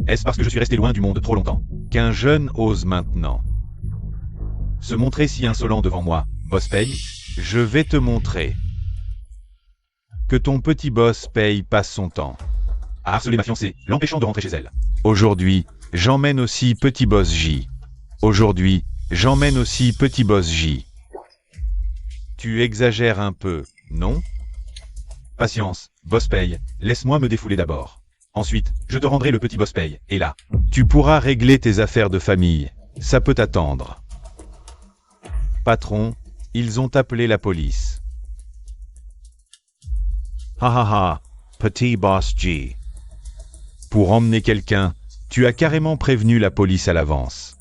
Est-ce parce que je suis resté loin du monde trop longtemps qu'un jeune ose maintenant se montrer si insolent devant moi, boss Paye? Je vais te montrer que ton petit boss Paye passe son temps à harceler ma fiancée, l'empêchant de rentrer chez elle. Aujourd'hui, j'emmène aussi petit boss J. Aujourd'hui, j'emmène aussi petit boss J. Tu exagères un peu, non? Patience, boss Paye, laisse-moi me défouler d'abord. Ensuite, je te rendrai le petit boss Paye, et là, tu pourras régler tes affaires de famille. Ça peut attendre. Patron, ils ont appelé la police. Ha ha ha, petit boss G. Pour emmener quelqu'un, tu as carrément prévenu la police à l'avance.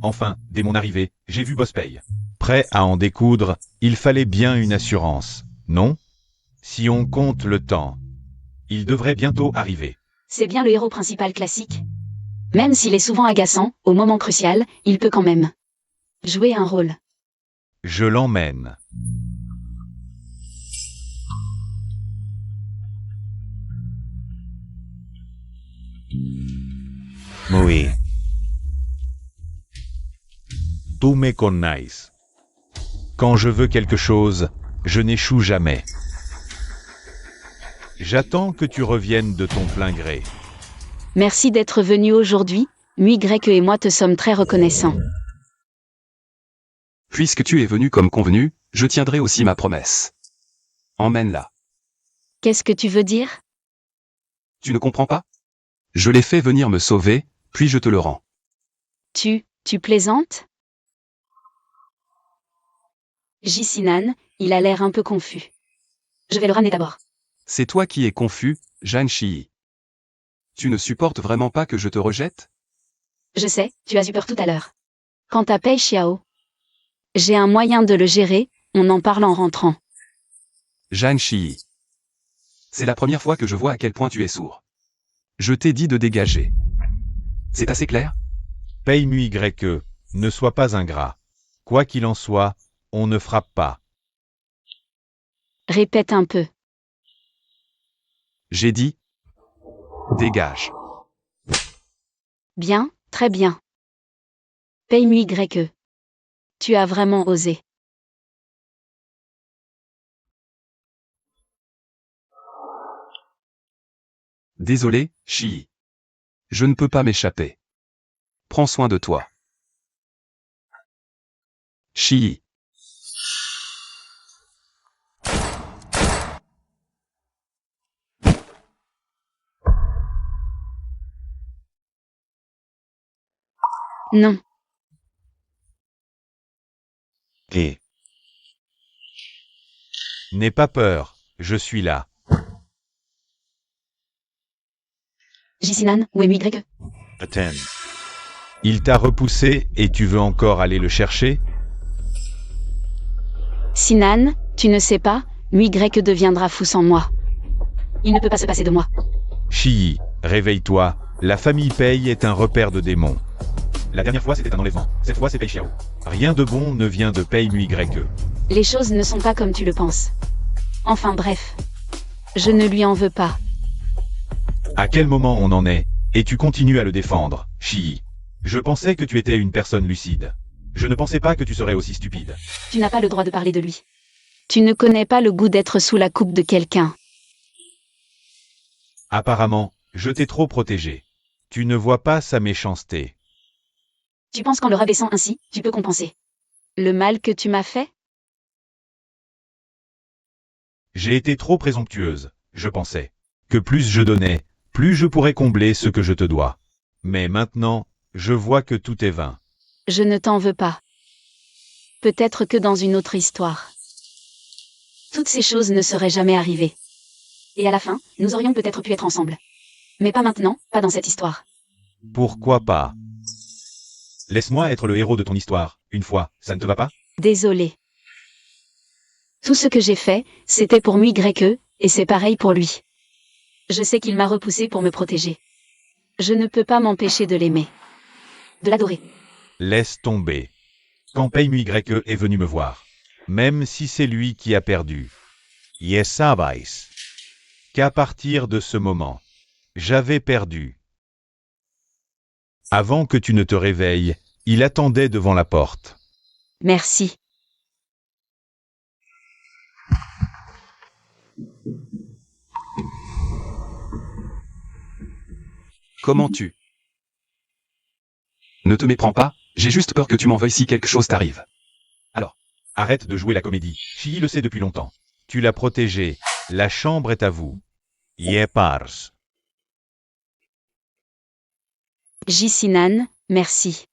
Enfin, dès mon arrivée, j'ai vu boss Paye. Prêt à en découdre, il fallait bien une assurance, non? Si on compte le temps, il devrait bientôt arriver. c'est bien le héros principal classique. Même s'il est souvent agaçant, au moment crucial, il peut quand même jouer un rôle. Je l'emmène. Oui. Tu me connais. Quand je veux quelque chose, je n'échoue jamais. J'attends que tu reviennes de ton plein gré. Merci d'être venu aujourd'hui, Mui Grec et moi te sommes très reconnaissants. Puisque tu es venu comme convenu, je tiendrai aussi ma promesse. Emmène-la. Qu'est-ce que tu veux dire? Tu ne comprends pas? Je l'ai fait venir me sauver, puis je te le rends. Tu plaisantes? Jisinan, il a l'air un peu confus. Je vais le ramener d'abord. C'est toi qui es confus, Zhang Shi. Tu ne supportes vraiment pas que je te rejette? Je sais, tu as eu peur tout à l'heure. Quant à Pei Xiao, j'ai un moyen de le gérer, on en parle en rentrant. Zhang Shi. C'est la première fois que je vois à quel point tu es sourd. Je t'ai dit de dégager. C'est assez clair? Pei Mui Greke, ne sois pas ingrat. Quoi qu'il en soit, on ne frappe pas. Répète un peu. J'ai dit. Dégage. Bien, très bien. Pei Mui Greke. Tu as vraiment osé. Désolé, Shi. Je ne peux pas m'échapper. Prends soin de toi. Shi. Non. Et n'aie pas peur, je suis là. Jisinan, où est Mui Greke? Attends. Il t'a repoussé et tu veux encore aller le chercher? Sinan, tu ne sais pas, Mui Greke deviendra fou sans moi. Il ne peut pas se passer de moi. Shi, réveille-toi, la famille Pei est un repère de démons. La dernière fois c'était un enlèvement, cette fois c'est Pei Xiao. Rien de bon ne vient de Pei Mui Greke. Les choses ne sont pas comme tu le penses. Enfin bref. Je ne lui en veux pas. À quel moment on en est, et tu continues à le défendre, Shi. Je pensais que tu étais une personne lucide. Je ne pensais pas que tu serais aussi stupide. Tu n'as pas le droit de parler de lui. Tu ne connais pas le goût d'être sous la coupe de quelqu'un. Apparemment, je t'ai trop protégé. Tu ne vois pas sa méchanceté. Tu penses qu'en le rabaissant ainsi, tu peux compenser le mal que tu m'as fait? J'ai été trop présomptueuse, je pensais. Que plus je donnais, plus je pourrais combler ce que je te dois. Mais maintenant, je vois que tout est vain. Je ne t'en veux pas. Peut-être que dans une autre histoire. Toutes ces choses ne seraient jamais arrivées. Et à la fin, nous aurions peut-être pu être ensemble. Mais pas maintenant, pas dans cette histoire. Pourquoi pas? Laisse-moi être le héros de ton histoire, une fois, ça ne te va pas? Désolée. Tout ce que j'ai fait, c'était pour Mui Greke, et c'est pareil pour lui. Je sais qu'il m'a repoussé pour me protéger. Je ne peux pas m'empêcher de l'aimer. De l'adorer. Laisse tomber. Quand Pei Mui Greke est venu me voir. Même si c'est lui qui a perdu. Yes, sabais. Qu'à partir de ce moment, j'avais perdu. Avant que tu ne te réveilles, il attendait devant la porte. Merci. Comment tu? Ne te méprends pas, j'ai juste peur que tu m'en veuilles si quelque chose t'arrive. Alors, Arrête de jouer la comédie. Shi le sait depuis longtemps. Tu l'as protégé. La chambre est à vous. Yepars. Jisinan, merci.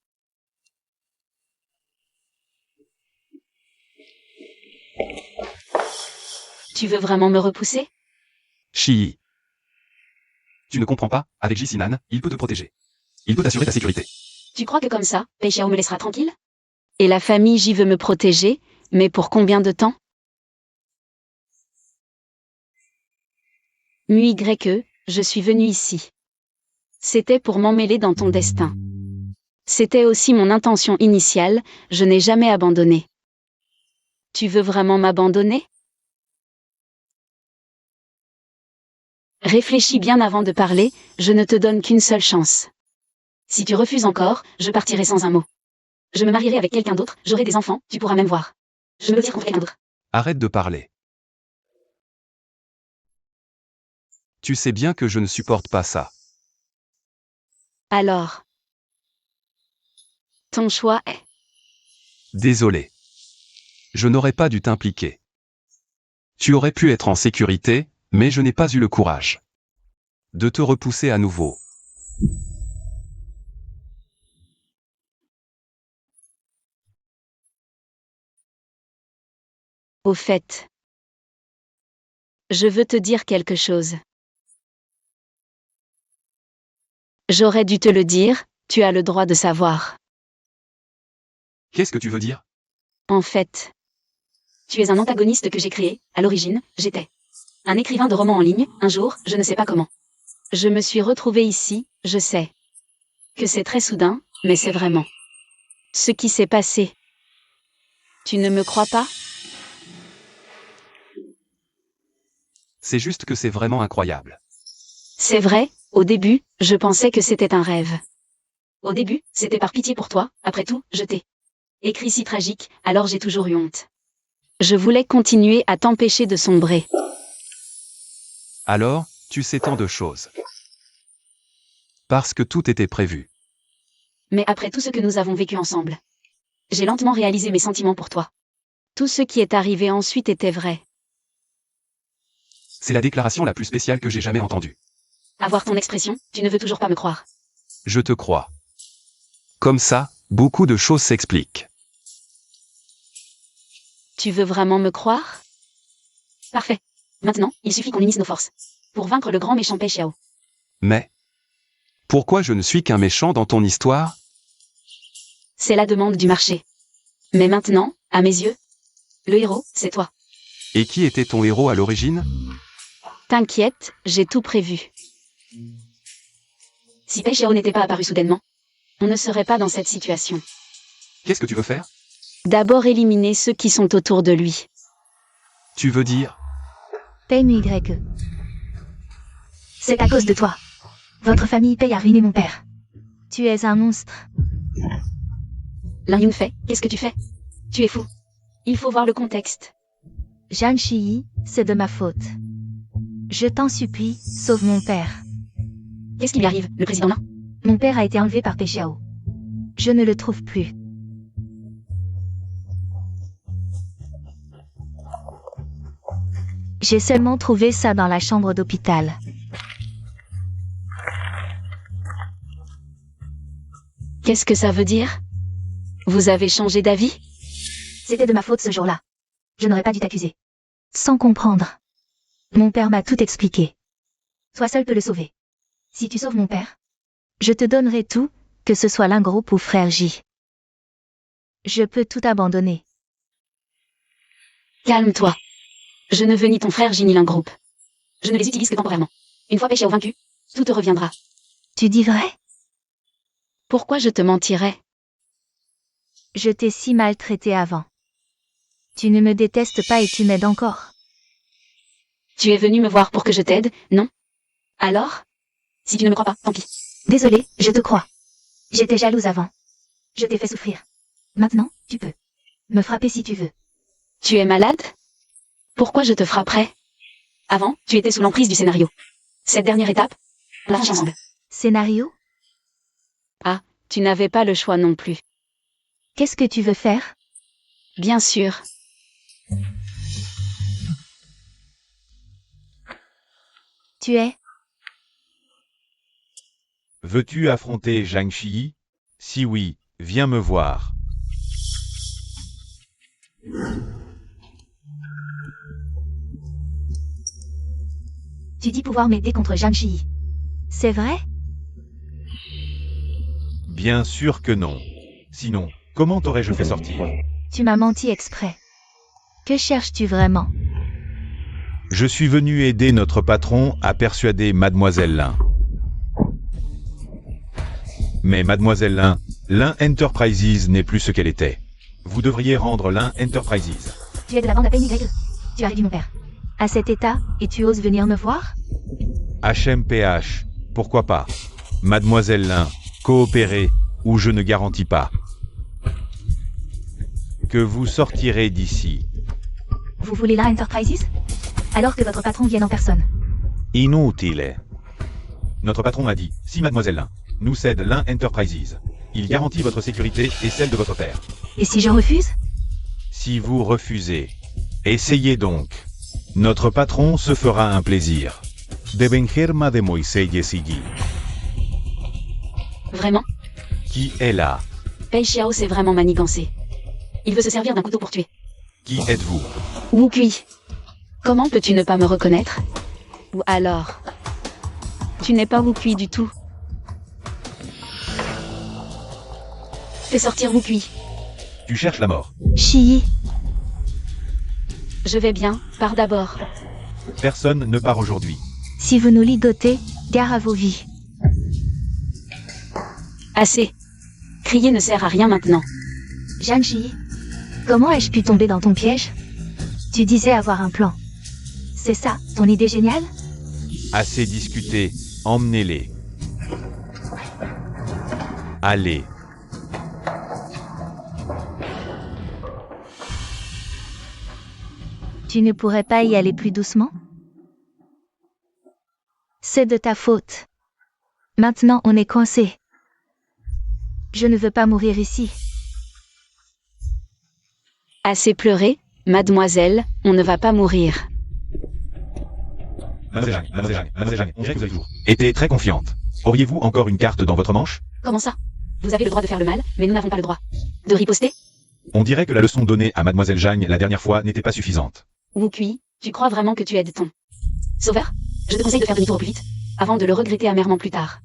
Tu veux vraiment me repousser? Shi. Tu ne comprends pas, avec Jisinan, il peut te protéger. Il peut assurer ta sécurité. Tu crois que comme ça, Pei Xiao me laissera tranquille? Et la famille J veut me protéger, mais pour combien de temps? Mui Greke, je suis venue ici. C'était pour m'emmêler dans ton destin. C'était aussi mon intention initiale, je n'ai jamais abandonné. Tu veux vraiment m'abandonner? Réfléchis bien avant de parler, je ne te donne qu'une seule chance. Si tu refuses encore, je partirai sans un mot. Je me marierai avec quelqu'un d'autre, j'aurai des enfants, tu pourras même voir. Je me le dire contre quelqu'un d'autre. Arrête de parler. Tu sais bien que je ne supporte pas ça. Alors, ton choix est... Désolé. Je n'aurais pas dû t'impliquer. Tu aurais pu être en sécurité, Mais je n'ai pas eu le courage de te repousser à nouveau. Au fait, je veux te dire quelque chose. J'aurais dû te le dire, tu as le droit de savoir. Qu'est-ce que tu veux dire? En fait, tu es un antagoniste que j'ai créé, à l'origine, j'étais un écrivain de romans en ligne, un jour, je ne sais pas comment. Je me suis retrouvé ici, je sais que c'est très soudain, mais c'est vraiment ce qui s'est passé. Tu ne me crois pas? C'est juste que c'est vraiment incroyable. C'est vrai, au début, je pensais que c'était un rêve. Au début, c'était par pitié pour toi, après tout, je t'ai écrit si tragique, alors j'ai toujours eu honte. Je voulais continuer à t'empêcher de sombrer. Alors, tu sais tant de choses. Parce que tout était prévu. Mais après tout ce que nous avons vécu ensemble, j'ai lentement réalisé mes sentiments pour toi. Tout ce qui est arrivé ensuite était vrai. C'est la déclaration la plus spéciale que j'ai jamais entendue. Avoir ton expression, tu ne veux toujours pas me croire. Je te crois. Comme ça, beaucoup de choses s'expliquent. Tu veux vraiment me croire? Parfait. Maintenant, il suffit qu'on unisse nos forces pour vaincre le grand méchant Pei Xiao. Mais pourquoi je ne suis qu'un méchant dans ton histoire? C'est la demande du marché. Mais maintenant, à mes yeux, le héros, c'est toi. Et qui était ton héros à l'origine? T'inquiète, j'ai tout prévu. Si Pei Xiao n'était pas apparu soudainement, on ne serait pas dans cette situation. Qu'est-ce que tu veux faire? D'abord éliminer ceux qui sont autour de lui. Tu veux dire? PMYE. C'est à cause de toi. Votre famille Pei a ruiné mon père. Tu es un monstre. Lin Yunfei, qu'est-ce que tu fais? Tu es fou. Il faut voir le contexte. Zhang Shiyi, c'est de ma faute. Je t'en supplie, sauve mon père. Qu'est-ce qui lui arrive, le président Lin? Mon père a été enlevé par Pei Xiao. Je ne le trouve plus. J'ai seulement trouvé ça dans la chambre d'hôpital. Qu'est-ce que ça veut dire? Vous avez changé d'avis? C'était de ma faute ce jour-là. Je n'aurais pas dû t'accuser. Sans comprendre. Mon père m'a tout expliqué. Toi seul peux le sauver. Si tu sauves mon père, je te donnerai tout, que ce soit l'Ingroup ou Frère J. Je peux tout abandonner. Calme-toi. Je ne veux ni ton frère J ni l'Ingroup. Je ne les utilise que temporairement. Une fois Pei Xiao vaincu, tout te reviendra. Tu dis vrai? Pourquoi je te mentirais? Je t'ai si maltraité avant. Tu ne me détestes pas et tu m'aides encore. Tu es venu me voir pour que je t'aide, non? Alors? Si tu ne me crois pas, tant pis. Désolé, je te crois. J'étais jalouse avant. Je t'ai fait souffrir. Maintenant, tu peux me frapper si tu veux. Tu es malade? Pourquoi je te frapperais? Avant, tu étais sous l'emprise du scénario. Cette dernière étape, on la franchit ensemble. Scénario? Ah, tu n'avais pas le choix non plus. Qu'est-ce que tu veux faire? Bien sûr. Tu es? Veux-tu affronter Zhang Shiyi? Si oui, viens me voir. Tu dis pouvoir m'aider contre Zhang Shiyi. C'est vrai? Bien sûr que non. Sinon, comment t'aurais-je fait sortir? Tu m'as menti exprès. Que cherches-tu vraiment? Je suis venu aider notre patron à persuader Mademoiselle Lin. Mais Mademoiselle Lin, Lin Enterprises n'est plus ce qu'elle était. Vous devriez rendre Lin Enterprises. Tu es de la bande à PMYE. Tu as réduit mon père. À cet état, et tu oses venir me voir? HMPH, pourquoi pas? Mademoiselle Lin, coopérez, ou je ne garantis pas que vous sortirez d'ici. Vous voulez la Enterprises? Alors que votre patron vienne en personne. Inutile. Notre patron a dit, si Mademoiselle Lin nous cède Lin Enterprises, il garantit votre sécurité et celle de votre père. Et si je refuse? Si vous refusez, essayez donc. Notre patron se fera un plaisir. De Benjerma de Moisés Yesigi. Vraiment? Qui est là? Pei Xiao s'est vraiment manigancé. Il veut se servir d'un couteau pour tuer. Qui êtes-vous? Wu Kui. Comment peux-tu ne pas me reconnaître? Ou alors... Tu n'es pas Wu Kui du tout. Fais sortir Wu Kui. Tu cherches la mort. Shi, Je vais bien, pars d'abord. Personne ne part aujourd'hui. si vous nous ligotez, gare à vos vies. Assez. Crier ne sert à rien maintenant. Zhangxi, comment ai-je pu tomber dans ton piège? Tu disais avoir un plan. C'est ça, ton idée géniale? Assez discuté, emmenez-les. Allez. Tu ne pourrais pas y aller plus doucement? C'est de ta faute. Maintenant on est coincé. Je ne veux pas mourir ici. Assez pleuré, mademoiselle, on ne va pas mourir. Mademoiselle Zhang, on dirait que vous avez toujours été très confiante. Auriez-vous encore une carte dans votre manche? Comment ça? Vous avez le droit de faire le mal, mais nous n'avons pas le droit. De riposter? On dirait que la leçon donnée à Mademoiselle Zhang la dernière fois n'était pas suffisante. Wu Kui, tu crois vraiment que tu aides ton sauveur? Je te conseille de faire demi-tour au plus vite, avant de le regretter amèrement plus tard.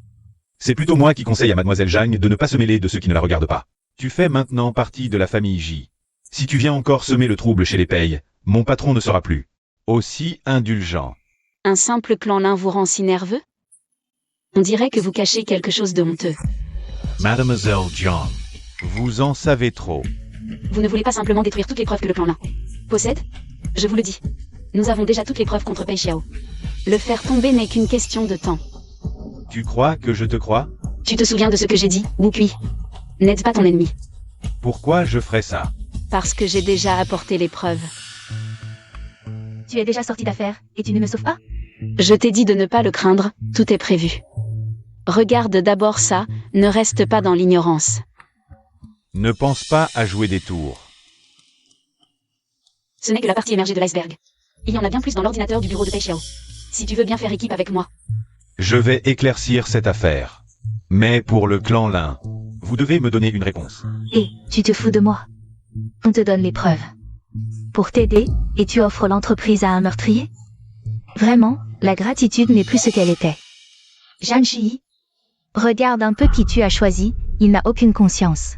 C'est plutôt moi qui conseille à Mademoiselle Zhang de ne pas se mêler de ceux qui ne la regardent pas. Tu fais maintenant partie de la famille J. Si tu viens encore semer le trouble chez les Pei, mon patron ne sera plus aussi indulgent. Un simple clan nain vous rend si nerveux? On dirait que vous cachez quelque chose de honteux. Mademoiselle Zhang, vous en savez trop. Vous ne voulez pas simplement détruire toutes les preuves que le clan nain possède? Je vous le dis. Nous avons déjà toutes les preuves contre Pei Xiao. Le faire tomber n'est qu'une question de temps. Tu crois que je te crois? Tu te souviens de ce que j'ai dit, Wu Kui? N'aide pas ton ennemi. Pourquoi je ferais ça? Parce que j'ai déjà apporté les preuves. Tu es déjà sorti d'affaire, et tu ne me sauves pas? Je t'ai dit de ne pas le craindre, tout est prévu. Regarde d'abord ça, ne reste pas dans l'ignorance. Ne pense pas à jouer des tours. Ce n'est que la partie émergée de l'iceberg. Il y en a bien plus dans l'ordinateur du bureau de Pei Xiao. Si tu veux bien faire équipe avec moi. Je vais éclaircir cette affaire. Mais pour le clan Lin, vous devez me donner une réponse. Et, tu te fous de moi. On te donne les preuves. Pour t'aider, et tu offres l'entreprise à un meurtrier? Vraiment, la gratitude n'est plus ce qu'elle était. Zhangxi, regarde un peu qui tu as choisi, il n'a aucune conscience.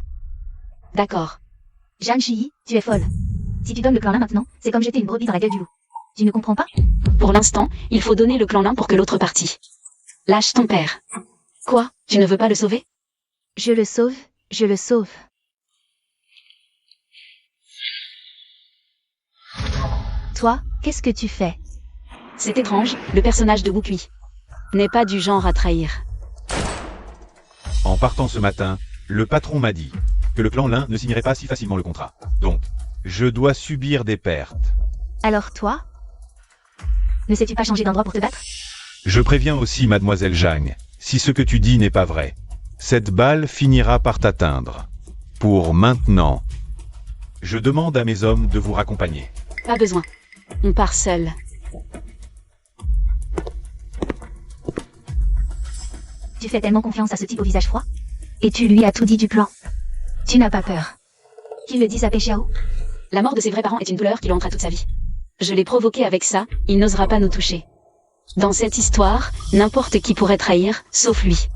D'accord. Zhangxi, tu es folle. Si tu donnes le clan nain maintenant, c'est comme jeter une brebis dans la gueule du loup. Tu ne comprends pas? Pour l'instant, il faut donner le clan nain pour que l'autre partie. Lâche ton père. Quoi? Tu ne veux pas le sauver? Je le sauve, je le sauve. Toi, qu'est-ce que tu fais? C'est étrange, le personnage de Wu Kui n'est pas du genre à trahir. En partant ce matin, le patron m'a dit que le clan Lin ne signerait pas si facilement le contrat. Donc, je dois subir des pertes. Alors toi? Ne sais-tu pas changer d'endroit pour te battre? Je préviens aussi Mademoiselle Zhang, si ce que tu dis n'est pas vrai, cette balle finira par t'atteindre. Pour maintenant, je demande à mes hommes de vous raccompagner. Pas besoin. On part seul. Tu fais tellement confiance à ce type au visage froid? Et tu lui as tout dit du plan. Tu n'as pas peur. Qu'il le dise à Pei Xiao? La mort de ses vrais parents est une douleur qui le hantera toute sa vie. Je l'ai provoqué avec ça, il n'osera pas nous toucher. Dans cette histoire, n'importe qui pourrait trahir, sauf lui.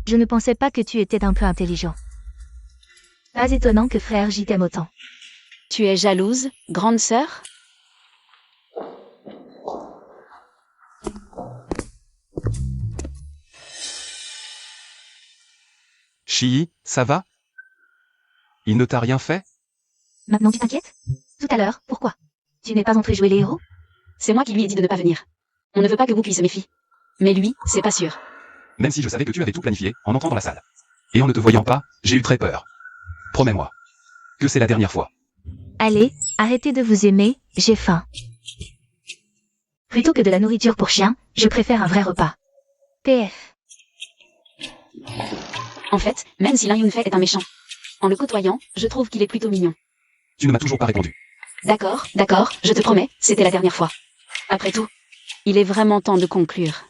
Je ne pensais pas que tu étais un peu intelligent. Pas étonnant que frère J t'aime autant. Tu es jalouse, grande sœur? Shi, ça va? Il ne t'a rien fait? Maintenant tu t'inquiètes? Tout à l'heure, pourquoi? Tu n'es pas entré jouer les héros? C'est moi qui lui ai dit de ne pas venir. On ne veut pas que Wu Kui se méfie. Mais lui, c'est pas sûr. Même si je savais que tu avais tout planifié en entrant dans la salle. Et en ne te voyant pas, j'ai eu très peur. Promets-moi que c'est la dernière fois. Allez, arrêtez de vous aimer, j'ai faim. Plutôt que de la nourriture pour chien, je préfère un vrai repas. PF. En fait, même si Lin Yunfei est un méchant, en le côtoyant, je trouve qu'il est plutôt mignon. Tu ne m'as toujours pas répondu. D'accord, je te promets, c'était la dernière fois. Après tout, il est vraiment temps de conclure.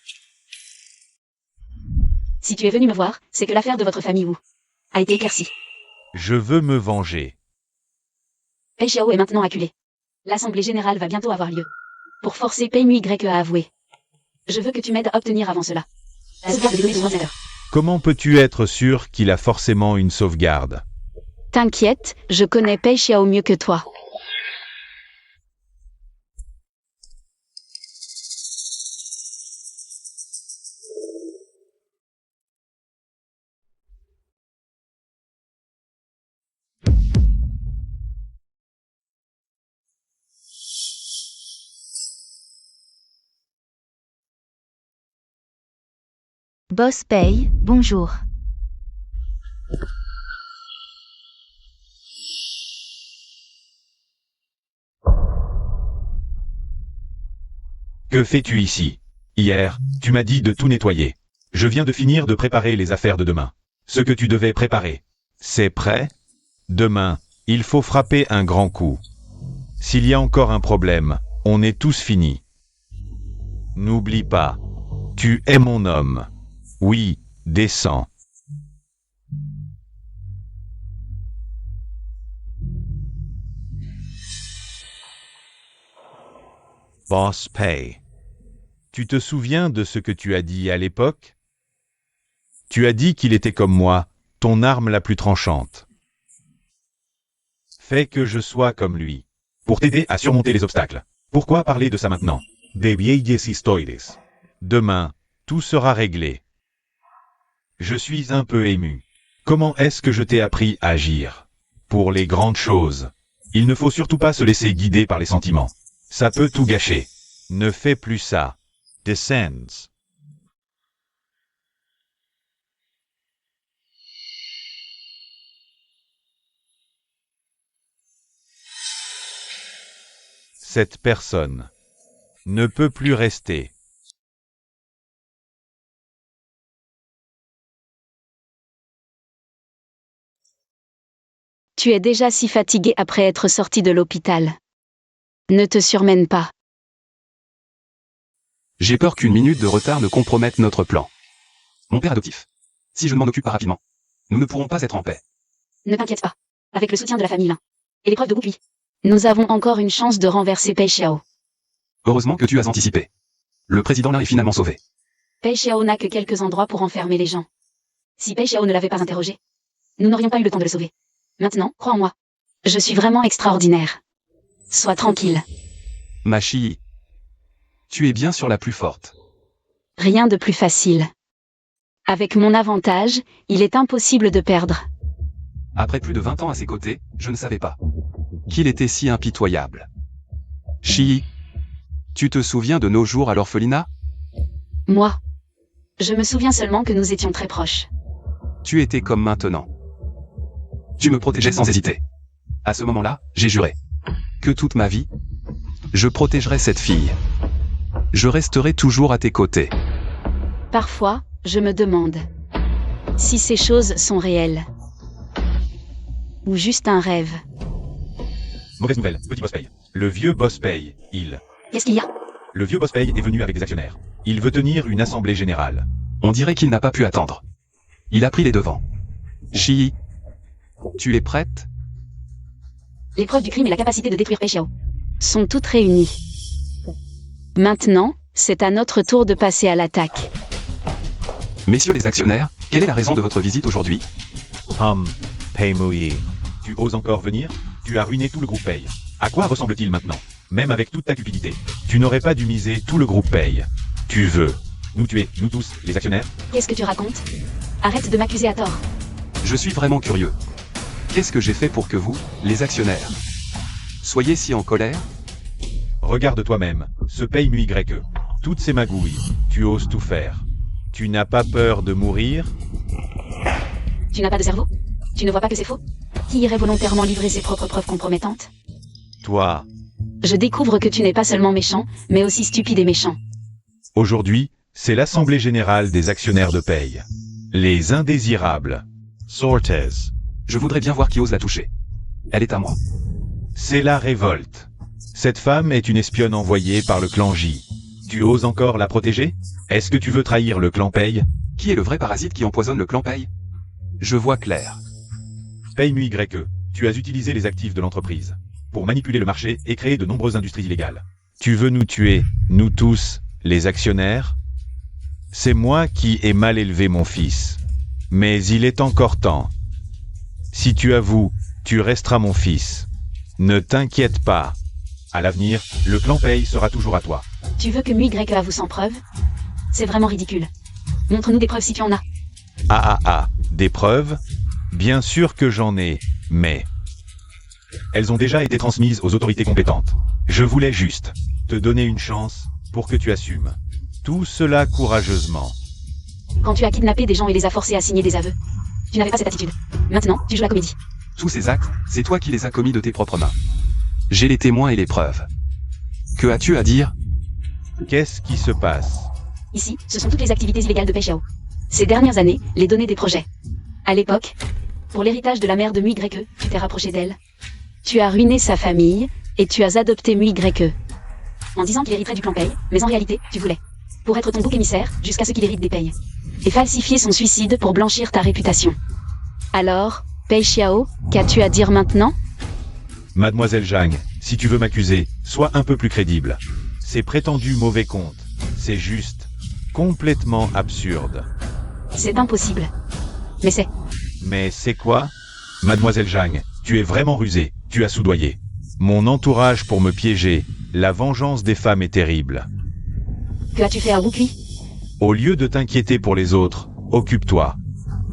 Si tu es venu me voir, c'est que l'affaire de votre famille Wu a été éclaircie. Je veux me venger. Pei Xiao est maintenant acculé. L'assemblée générale va bientôt avoir lieu. Pour forcer Pei Mui Y à avouer. Je veux que tu m'aides à obtenir avant cela la sauvegarde des données de mon ordinateur. Comment peux-tu être sûr qu'il a forcément une sauvegarde? T'inquiète, je connais Pei Xiao mieux que toi. Boss Pei, bonjour. Que fais-tu ici? Hier, tu m'as dit de tout nettoyer. Je viens de finir de préparer les affaires de demain. Ce que tu devais préparer. C'est prêt? Demain, il faut frapper un grand coup. S'il y a encore un problème, on est tous finis. N'oublie pas. Tu es mon homme. Oui, descends. Boss Pei. Tu te souviens de ce que tu as dit à l'époque? Tu as dit qu'il était comme moi, ton arme la plus tranchante. Fais que je sois comme lui, pour t'aider à surmonter les obstacles. Pourquoi parler de ça maintenant? Des vieilles histoires. Demain, tout sera réglé. Je suis un peu ému. Comment est-ce que je t'ai appris à agir? Pour les grandes choses. Il ne faut surtout pas se laisser guider par les sentiments. Ça peut tout gâcher. Ne fais plus ça. Descends. Cette personne ne peut plus rester. Tu es déjà si fatigué après être sorti de l'hôpital. Ne te surmène pas. J'ai peur qu'une minute de retard ne compromette notre plan. Mon père adoptif. Si je ne m'en occupe pas rapidement, nous ne pourrons pas être en paix. Ne t'inquiète pas. Avec le soutien de la famille Lin et l'épreuve de Wu, nous avons encore une chance de renverser Pei Xiao. Heureusement que tu as anticipé. Le président Lin est finalement sauvé. Pei Xiao n'a que quelques endroits pour enfermer les gens. Si Pei Xiao ne l'avait pas interrogé, nous n'aurions pas eu le temps de le sauver. Maintenant, crois en moi. Je suis vraiment extraordinaire. Sois tranquille. Ma Chi. Tu es bien sur la plus forte. Rien de plus facile. Avec mon avantage, il est impossible de perdre. Après plus de 20 ans à ses côtés, je ne savais pas qu'il était si impitoyable. Chi. Tu te souviens de nos jours à l'orphelinat? Moi. Je me souviens seulement que nous étions très proches. Tu étais comme maintenant. Tu me protégeais sans hésiter. À ce moment-là, j'ai juré que toute ma vie, je protégerai cette fille. Je resterai toujours à tes côtés. Parfois, je me demande si ces choses sont réelles. Ou juste un rêve. Mauvaise nouvelle, petit boss Pei. Le vieux boss Pei, Qu'est-ce qu'il y a? Le vieux boss Pei est venu avec des actionnaires. Il veut tenir une assemblée générale. On dirait qu'il n'a pas pu attendre. Il a pris les devants. Chi. Tu es prête? L'épreuve du crime et la capacité de détruire Pei Xiao sont toutes réunies. Maintenant, c'est à notre tour de passer à l'attaque. Messieurs les actionnaires, quelle est la raison de votre visite aujourd'hui? Pei Mui. Tu oses encore venir? Tu as ruiné tout le groupe Pei. À quoi ressemble-t-il maintenant? Même avec toute ta cupidité. Tu n'aurais pas dû miser tout le groupe Pei. Tu veux nous tuer, nous tous, les actionnaires? Qu'est-ce que tu racontes? Arrête de m'accuser à tort. Je suis vraiment curieux. Qu'est-ce que j'ai fait pour que vous, les actionnaires, soyez si en colère? Regarde toi-même, ce Pei Mui Y. Toutes ces magouilles, tu oses tout faire. Tu n'as pas peur de mourir? Tu n'as pas de cerveau? Tu ne vois pas que c'est faux? Qui irait volontairement livrer ses propres preuves compromettantes? Toi. Je découvre que tu n'es pas seulement méchant, mais aussi stupide et méchant. Aujourd'hui, c'est l'Assemblée Générale des actionnaires de Pei. Les indésirables. Sortes. Je voudrais bien voir qui ose la toucher. Elle est à moi. C'est la révolte. Cette femme est une espionne envoyée par le clan J. Tu oses encore la protéger? Est-ce que tu veux trahir le clan Pei? Qui est le vrai parasite qui empoisonne le clan Pei? Je vois clair. Pei Mui Greke, tu as utilisé les actifs de l'entreprise pour manipuler le marché et créer de nombreuses industries illégales. Tu veux nous tuer, nous tous, les actionnaires? C'est moi qui ai mal élevé mon fils. Mais il est encore temps. Si tu avoues, tu resteras mon fils. Ne t'inquiète pas. À l'avenir, le clan Pei sera toujours à toi. Tu veux que Mui Greke avoue sans preuve? C'est vraiment ridicule. Montre-nous des preuves si tu en as. Des preuves? Bien sûr que j'en ai, mais... elles ont déjà été transmises aux autorités compétentes. Je voulais juste te donner une chance pour que tu assumes. Tout cela courageusement. Quand tu as kidnappé des gens et les as forcés à signer des aveux, tu n'avais pas cette attitude. Maintenant, tu joues la comédie. Tous ces actes, c'est toi qui les as commis de tes propres mains. J'ai les témoins et les preuves. Que as-tu à dire? Qu'est-ce qui se passe? Ici, ce sont toutes les activités illégales de Pei Xiao. Ces dernières années, les données des projets. À l'époque, pour l'héritage de la mère de Mui Greke, tu t'es rapproché d'elle. Tu as ruiné sa famille, et tu as adopté Mui Greke. En disant qu'il hériterait du clan Pei, mais en réalité, tu voulais. Pour être ton bouc émissaire, jusqu'à ce qu'il hérite des Pei. Et falsifier son suicide pour blanchir ta réputation. Alors, Pei Xiao, qu'as-tu à dire maintenant? Mademoiselle Zhang, si tu veux m'accuser, sois un peu plus crédible. Ces prétendus mauvais comptes, c'est juste complètement absurde. C'est impossible. Mais c'est... Mais c'est quoi? Mademoiselle Zhang, tu es vraiment rusée, tu as soudoyé mon entourage pour me piéger. La vengeance des femmes est terrible. Que as-tu fait à Wukui? Au lieu de t'inquiéter pour les autres, occupe-toi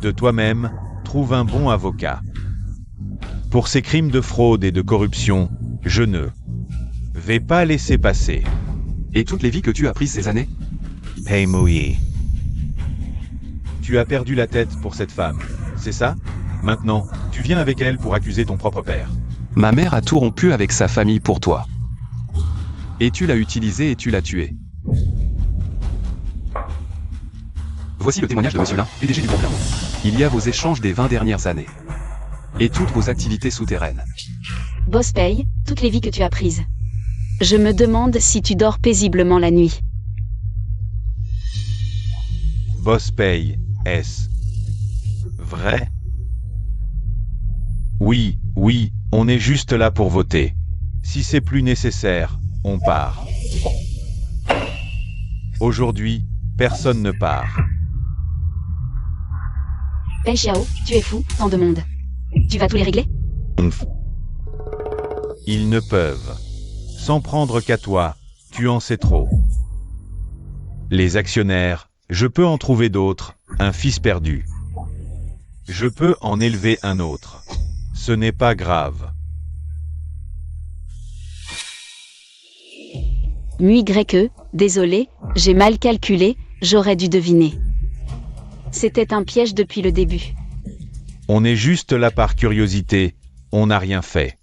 de toi-même, trouve un bon avocat. Pour ces crimes de fraude et de corruption, je ne vais pas laisser passer. Et toutes les vies que tu as prises ces années? Pei Mui. Tu as perdu la tête pour cette femme, c'est ça? Maintenant, tu viens avec elle pour accuser ton propre père. Ma mère a tout rompu avec sa famille pour toi. Et tu l'as utilisé et tu l'as tué. Voici le témoignage de Monsieur Lin, PDG du groupe Lin. Il y a vos échanges des 20 dernières années. Et toutes vos activités souterraines. Boss Pei, toutes les vies que tu as prises. Je me demande si tu dors paisiblement la nuit. Boss Pei, est-ce vrai? Oui, on est juste là pour voter. Si c'est plus nécessaire, on part. Aujourd'hui, personne ne part. Pei Xiao, tu es fou, tant de monde. Tu vas tous les régler? Ils ne peuvent. S'en prendre qu'à toi, tu en sais trop. Les actionnaires, je peux en trouver d'autres, un fils perdu. Je peux en élever un autre. Ce n'est pas grave. Mui Greke, désolé, j'ai mal calculé, j'aurais dû deviner. C'était un piège depuis le début. On est juste là par curiosité, on n'a rien fait.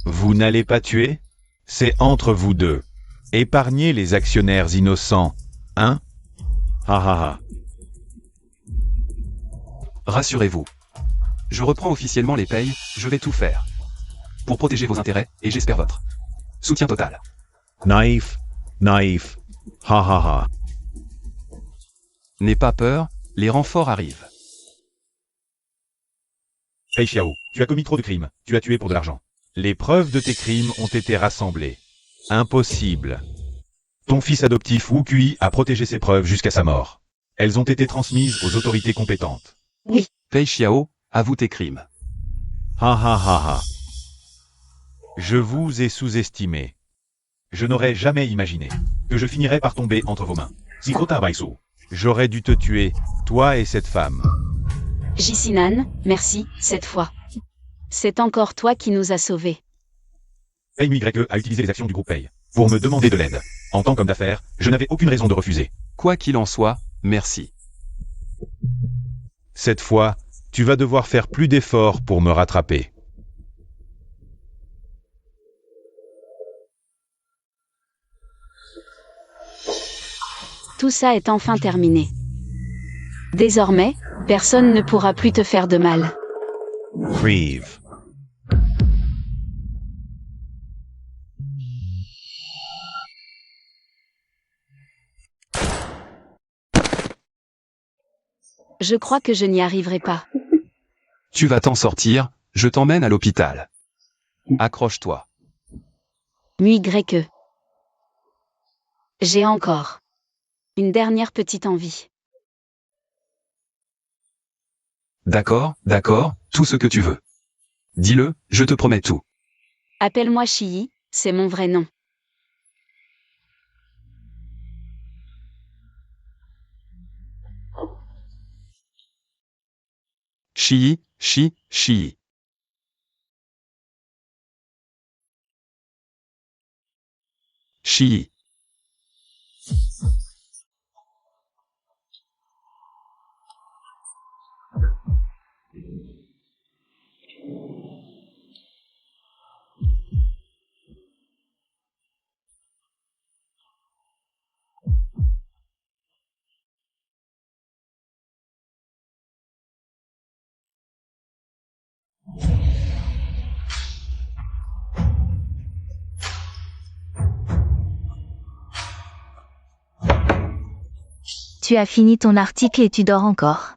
Vous n'allez pas tuer? C'est entre vous deux. Épargnez les actionnaires innocents, hein? Rassurez-vous. Je reprends officiellement les payes, je vais tout faire. Pour protéger vos intérêts, et j'espère votre soutien total. Naïf. N'aie pas peur, les renforts arrivent. Pei Xiao, tu as commis trop de crimes, tu as tué pour de l'argent. Les preuves de tes crimes ont été rassemblées. Impossible. Ton fils adoptif Wukui a protégé ses preuves jusqu'à sa mort. Elles ont été transmises aux autorités compétentes. Oui. Pei Xiao, avoue tes crimes. Je vous ai sous-estimé. Je n'aurais jamais imaginé que je finirais par tomber entre vos mains. J'aurais dû te tuer, toi et cette femme. Jicinan, merci, cette fois. C'est encore toi qui nous as sauvés. Pei Mui Greke a utilisé les actions du groupe Pei pour me demander de l'aide. En tant qu'homme d'affaires, je n'avais aucune raison de refuser. Quoi qu'il en soit, merci. Cette fois, tu vas devoir faire plus d'efforts pour me rattraper. Tout ça est enfin terminé. Désormais, personne ne pourra plus te faire de mal. Reeve. Je crois que je n'y arriverai pas. Tu vas t'en sortir, je t'emmène à l'hôpital. Accroche-toi. Y. J'ai encore une dernière petite envie. D'accord, tout ce que tu veux. Dis-le, je te promets tout. Appelle-moi Chii, c'est mon vrai nom. Chii. Chii. Tu as fini ton article et tu dors encore.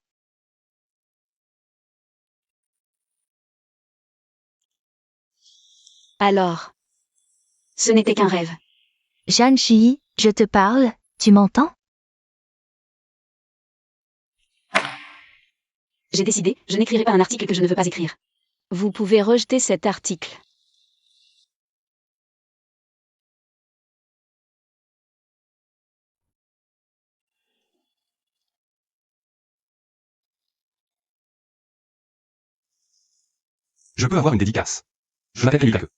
Alors. Ce n'était qu'un rêve. Jeanne Chii, je te parle, tu m'entends? J'ai décidé, je n'écrirai pas un article que je ne veux pas écrire. Vous pouvez rejeter cet article. Je peux avoir une dédicace. Je m'appelle Emile Greke.